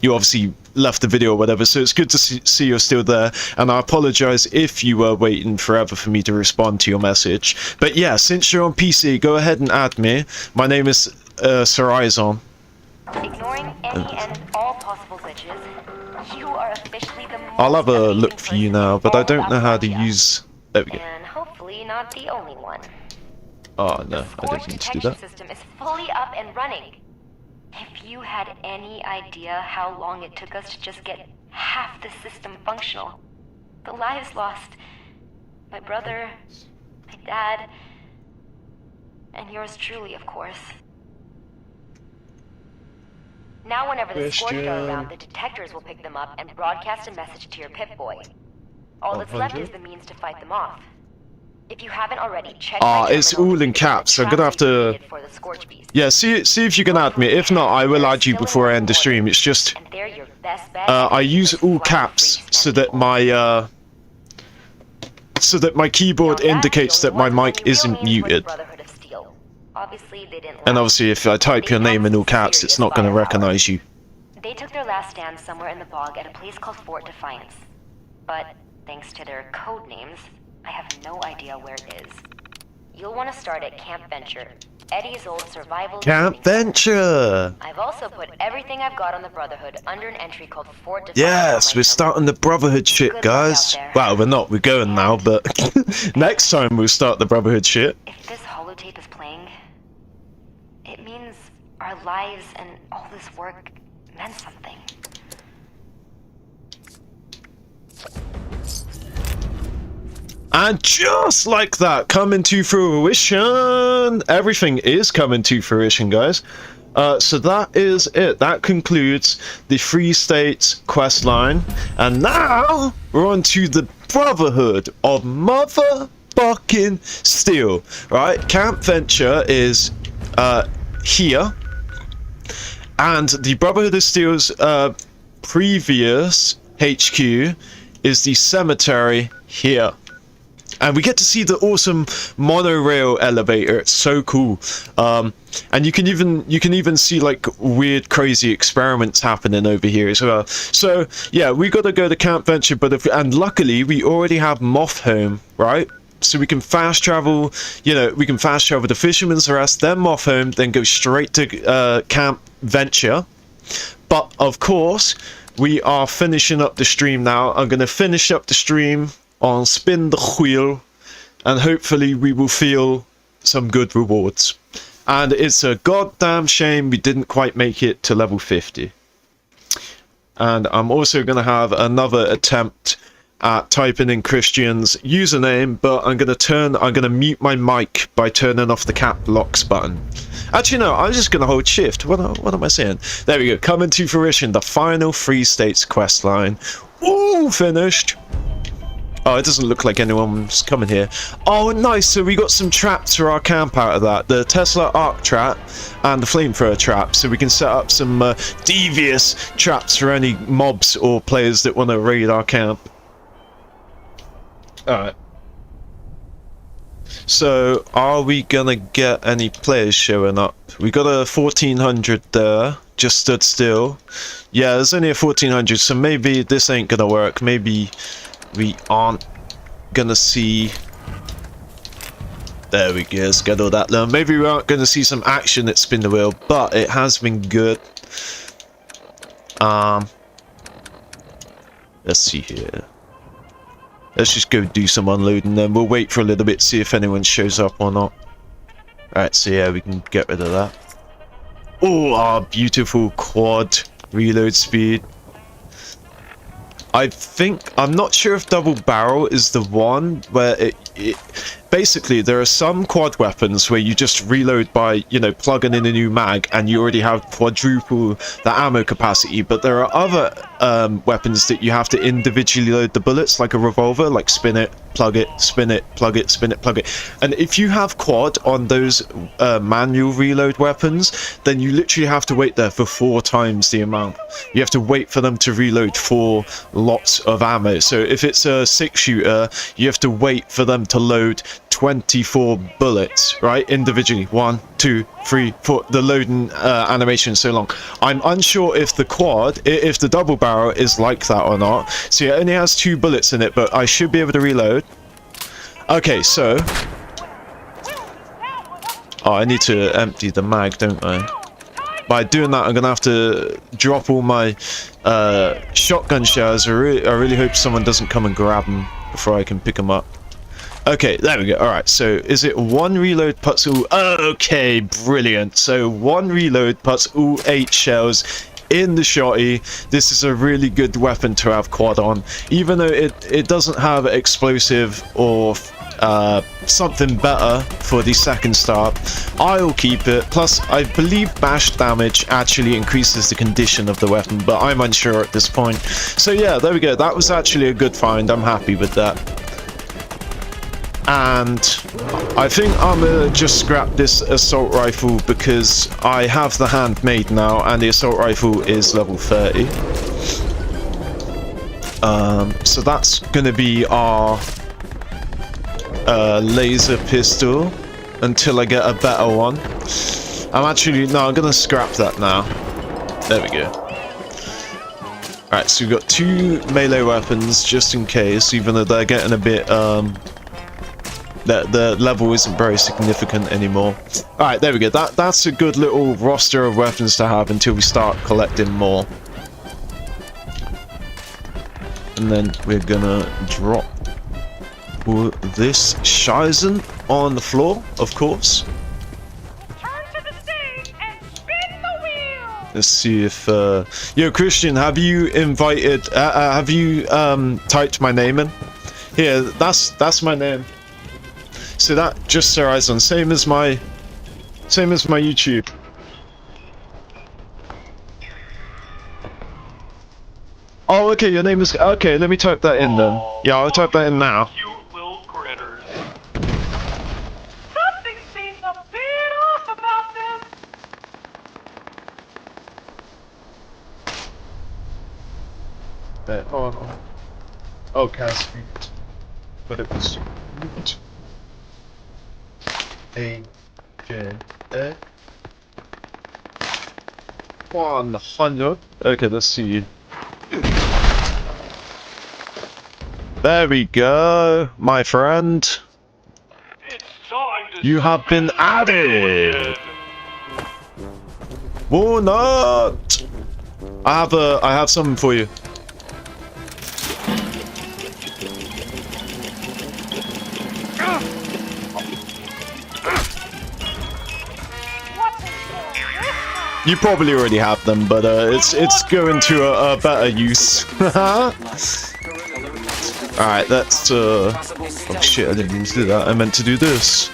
obviously left the video or whatever, so it's good to see you're still there, and I apologize if you were waiting forever for me to respond to your message. But yeah, since you're on PC, go ahead and add me. My name is Sarizon. Ignoring any and all possible glitches, you are officially the most I'll have a amazing look for you person now, but I in don't all know how to Appalachia. use... There we go. And hopefully not the only one. Oh no, I Scorch didn't mean to do detection that. system is fully up and running. If you had any idea how long it took us to just get half the system functional, the lives lost, my brother, my dad, and yours truly, of course. Now whenever the Scorch go around, the detectors will pick them up and broadcast a message to your Pip-Boy. All that's left is the means to fight them off. If you haven't already, check my It's terminal all in to see the caps, so I'm gonna have to... traffic needed for the Scorch Beast. Yeah, see if you can add me. If not, I will add you before I end the stream. It's just... And they're your best bet I use against all flying caps freaks so and that people. my keyboard Now that, indicates the that my only ones mic with any real isn't names were the muted. Brotherhood of Steel. Obviously, they didn't And last. obviously if I type They your name had in all caps, it's serious not going to firepower. recognize you. They took their last stand somewhere in the bog at a place called Fort Defiance. But thanks to their code names, I have no idea where it is. You'll want to start at Camp Venture, Eddie's old survival Camp training center. Venture! I've also put everything I've got on the Brotherhood under an entry called Fort Defiance. Yes, we're starting the Brotherhood shit, Good luck guys. out there. Well, we're not. We're going now, but next time we'll start the Brotherhood shit. If this holotape is playing, it means our lives and all this work meant something. And just like that, coming to fruition! Everything is coming to fruition, guys. So that is it. That concludes the Freestates quest line. And now, we're on to the Brotherhood of Motherfucking Steel. Right? Camp Venture is here. And the Brotherhood of Steel's previous HQ is the cemetery here. And we get to see the awesome monorail elevator. It's so cool. And you can even see like weird, crazy experiments happening over here as well. So yeah, we got to go to Camp Venture, and luckily we already have Moth Home, right? So we can fast travel. You know, we can fast travel to Fisherman's Rest, then Moth Home, then go straight to Camp Venture. But of course, we are finishing up the stream now. I'm gonna finish up the stream on Spin the Wheel, and hopefully we will feel some good rewards. And it's a goddamn shame we didn't quite make it to level 50. And I'm also going to have another attempt at typing in Christian's username, but I'm gonna mute my mic by turning off the cap locks button. Actually, no, I'm just gonna hold shift. What am I saying? There we go. Coming to fruition, the final Freestates quest line. Ooh, finished. Oh, it doesn't look like anyone's coming here. Oh, nice. So we got some traps for our camp out of that. The Tesla arc trap and the flamethrower trap. So we can set up some devious traps for any mobs or players that want to raid our camp. Alright. So, are we gonna get any players showing up? We got a 1400 there. Just stood still. Yeah, there's only a 1400, so maybe this ain't gonna work. Maybe we aren't gonna see... There we go, schedule that low. Maybe we aren't gonna see some action at Spin the Wheel, but it has been good. Let's see here. Let's just go do some unloading, then we'll wait for a little bit, see if anyone shows up or not. Alright, so yeah, we can get rid of that. Oh, our beautiful quad reload speed. I'm not sure if double barrel is the one where it basically there are some quad weapons where you just reload by, you know, plugging in a new mag and you already have quadruple the ammo capacity, but there are other weapons that you have to individually load the bullets, like a revolver, like spin it, plug it, spin it, plug it, spin it, plug it. And if you have quad on those manual reload weapons, then you literally have to wait there for 4 times the amount. You have to wait for them to reload 4 lots of ammo. So if it's a 6-shooter, you have to wait for them to load 24 bullets, right? Individually. 1, 2, 3, 4. The loading animation is so long. I'm unsure if the quad, if the double barrel is like that or not. So it only has 2 bullets in it, but I should be able to reload. Okay, so... Oh, I need to empty the mag, don't I? By doing that, I'm going to have to drop all my shotgun shells. I really hope someone doesn't come and grab them before I can pick them up. Okay, there we go. Alright, so is it 1 reload puts all... Okay, brilliant. So 1 reload puts all 8 shells in the shotty. This is a really good weapon to have quad on. Even though it doesn't have explosive or something better for the second start, I'll keep it. Plus, I believe bash damage actually increases the condition of the weapon, but I'm unsure at this point. So yeah, there we go. That was actually a good find. I'm happy with that. And I think I'm gonna just scrap this assault rifle because I have the handmade now and the assault rifle is level 30. So that's gonna be our laser pistol until I get a better one. I'm gonna scrap that now. There we go. Alright, so we've got 2 melee weapons just in case, even though they're getting a bit the level isn't very significant anymore. Alright, there we go. That's a good little roster of weapons to have until we start collecting more. And then we're gonna drop all this Shizen on the floor, of course. Turn to the stage and spin the wheel. Let's see if yo, Christian, have you invited have you typed my name in? Here, that's my name. So that just Horizon, same as my YouTube. Oh, okay, your name is okay. Let me type that in then. Yeah, I'll type that in now. Cute little critters. Something seems a bit off about them. There, oh, Cassie, but it was. A-J-A 100. Okay, let's see. There we go, my friend. It's time to You have been added. Walnut. I have something for you. You probably already have them, but it's going to a better use. Alright, that's oh shit, I didn't mean to do that. I meant to do this.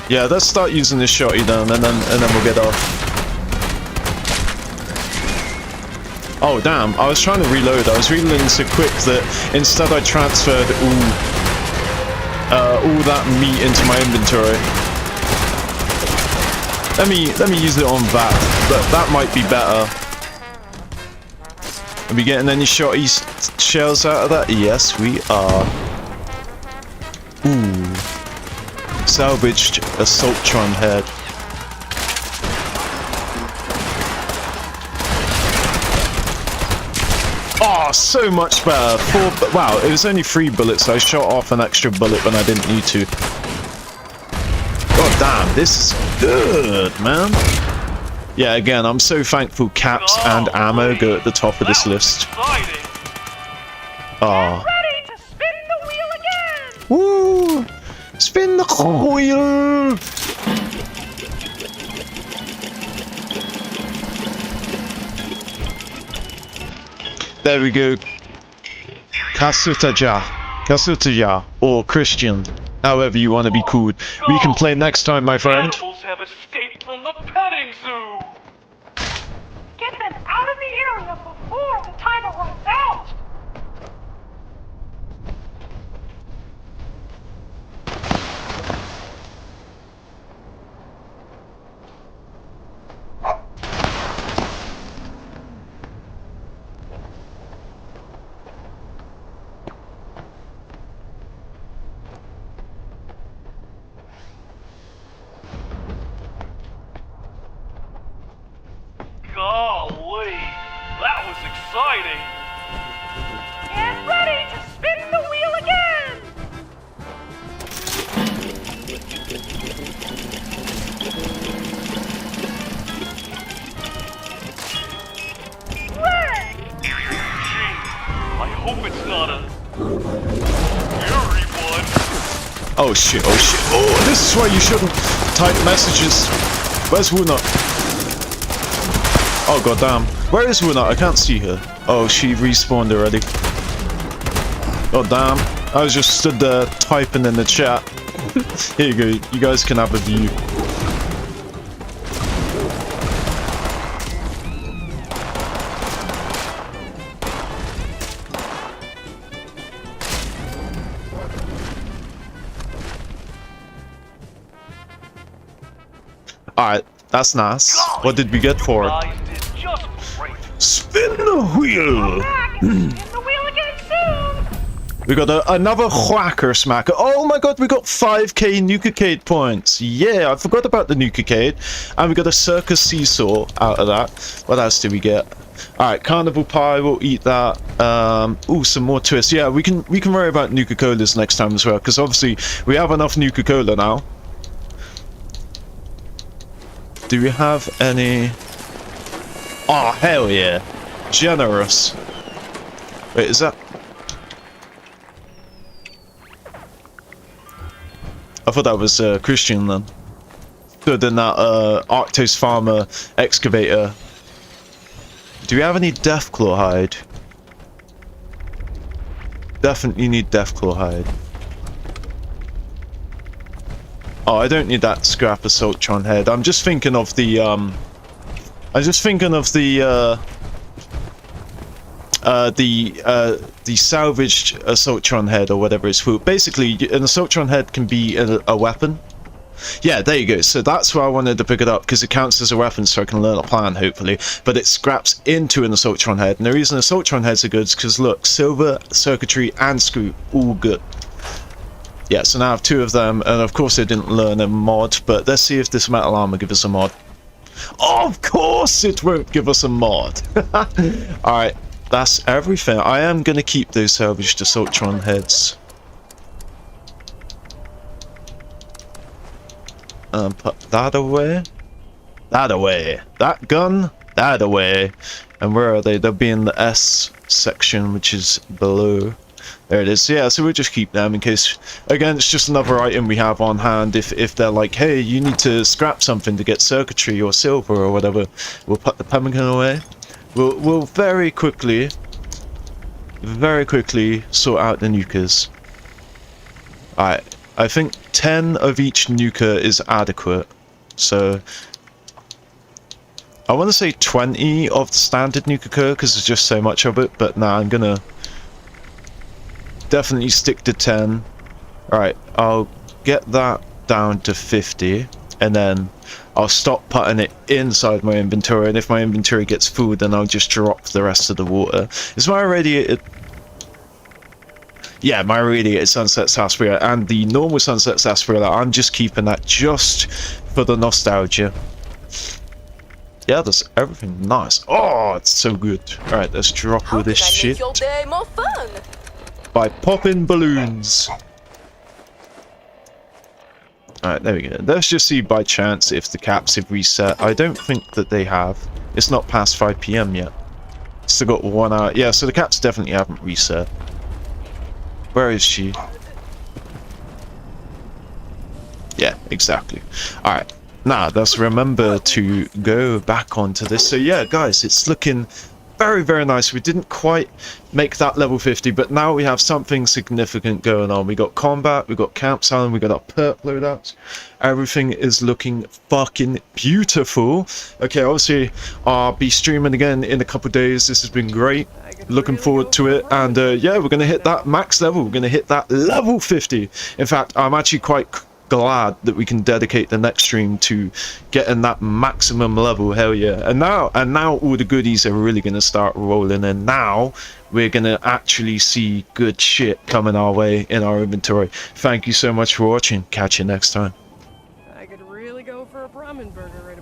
Yeah, let's start using this shotty then, and then we'll get off. Oh damn, I was trying to reload. I was reloading so quick that instead I transferred all that meat into my inventory. Let me use it on that, but that might be better. Are we getting any shotty shells out of that? Yes, we are. Ooh. Salvaged Assaultron head. Oh, so much better. Wow, it was only 3 bullets. I shot off an extra bullet when I didn't need to. God damn, this is good, man. Yeah, again, I'm so thankful caps and ammo go at the top of this list. Ah. Ready to spin the wheel again! Woo! Spin the wheel! There we go. Kasutaja, or Christian, however you want to be called. We can play next time, my friend. Animals have escaped from the petting zoo! Get them out of the area before the timer runs out! Golly, that was exciting! Get ready to spin the wheel again! Red! Gee, I hope it's not a scary one. Oh shit, oh shit. Oh, this is why you shouldn't type messages. Where's Wuna? Oh goddamn. Where is Wuna? I can't see her. Oh, she respawned already. Oh damn. I was just stood there typing in the chat. Here you go. You guys can have a view. Alright, that's nice. What did we get for it? Spin the wheel! Spin the wheel again soon! We got another whacker smacker. Oh my god, we got 5k Nukicade points. Yeah, I forgot about the Nukicade. And we got a circus seesaw out of that. What else did we get? Alright, carnival pie, we'll eat that. Ooh, some more twists. Yeah, we can worry about Nuka-Colas next time as well, because obviously we have enough Nuka-Cola now. Do we have any? Oh, hell yeah. Generous. Wait, is that? I thought that was Christian then. Good than that Arctos Farmer excavator. Do we have any Deathclaw hide? Definitely need Deathclaw hide. Oh, I don't need that scrap Assaultron head. I'm just thinking of the the salvaged Assaultron head or whatever it's called. Basically, an Assaultron head can be a weapon. Yeah, there you go. So that's why I wanted to pick it up, because it counts as a weapon, so I can learn a plan, hopefully. But it scraps into an Assaultron head. And the reason Assaultron heads are good is because, look, silver, circuitry, and screw, all good. Yeah, so now I have 2 of them, and of course I didn't learn a mod, but let's see if this metal armor gives us a mod. Of course it won't give us a mod! Alright, that's everything. I am going to keep those salvaged Assaultron heads. Put that away. That away. That gun, that away. And where are they? They'll be in the S section, which is below. There it is. Yeah, so we'll just keep them in case, again, it's just another item we have on hand if they're like, hey, you need to scrap something to get circuitry or silver or whatever. We'll put the pemmican away. We'll very quickly very quickly sort out the nukers. Alright, I think 10 of each nuker is adequate. So I want to say 20 of the standard nuker core because there's just so much of it, but nah, I'm gonna definitely stick to 10. Alright, I'll get that down to 50, and then I'll stop putting it inside my inventory, and if my inventory gets full, then I'll just drop the rest of the water. Is my irradiated... Yeah, my irradiated sunset sarsaparilla and the normal sunset sarsaparilla, I'm just keeping that just for the nostalgia. Yeah, that's everything nice. Oh, it's so good. Alright, let's drop all this shit your day more fun? by popping balloons. Alright, there we go. Let's just see by chance if the caps have reset. I don't think that they have. It's not past 5 PM yet. Still got 1 hour. Yeah, so the caps definitely haven't reset. Where is she? Yeah, exactly. Alright. Now, let's remember to go back onto this. So yeah, guys, it's looking very, very nice. We didn't quite make that level 50, but now we have something significant going on. We got combat, we got camp sound, we got our perk loadouts. Everything is looking fucking beautiful. Okay, obviously, I'll be streaming again in a couple days. This has been great. Looking forward to it. And yeah, we're going to hit that max level. We're going to hit that level 50. In fact, I'm actually quite glad that we can dedicate the next stream to getting that maximum level. Hell yeah. And now all the goodies are really going to start rolling, and now we're going to actually see good shit coming our way in our inventory. Thank you so much for watching. Catch you next time. I could really go for a ramen burger right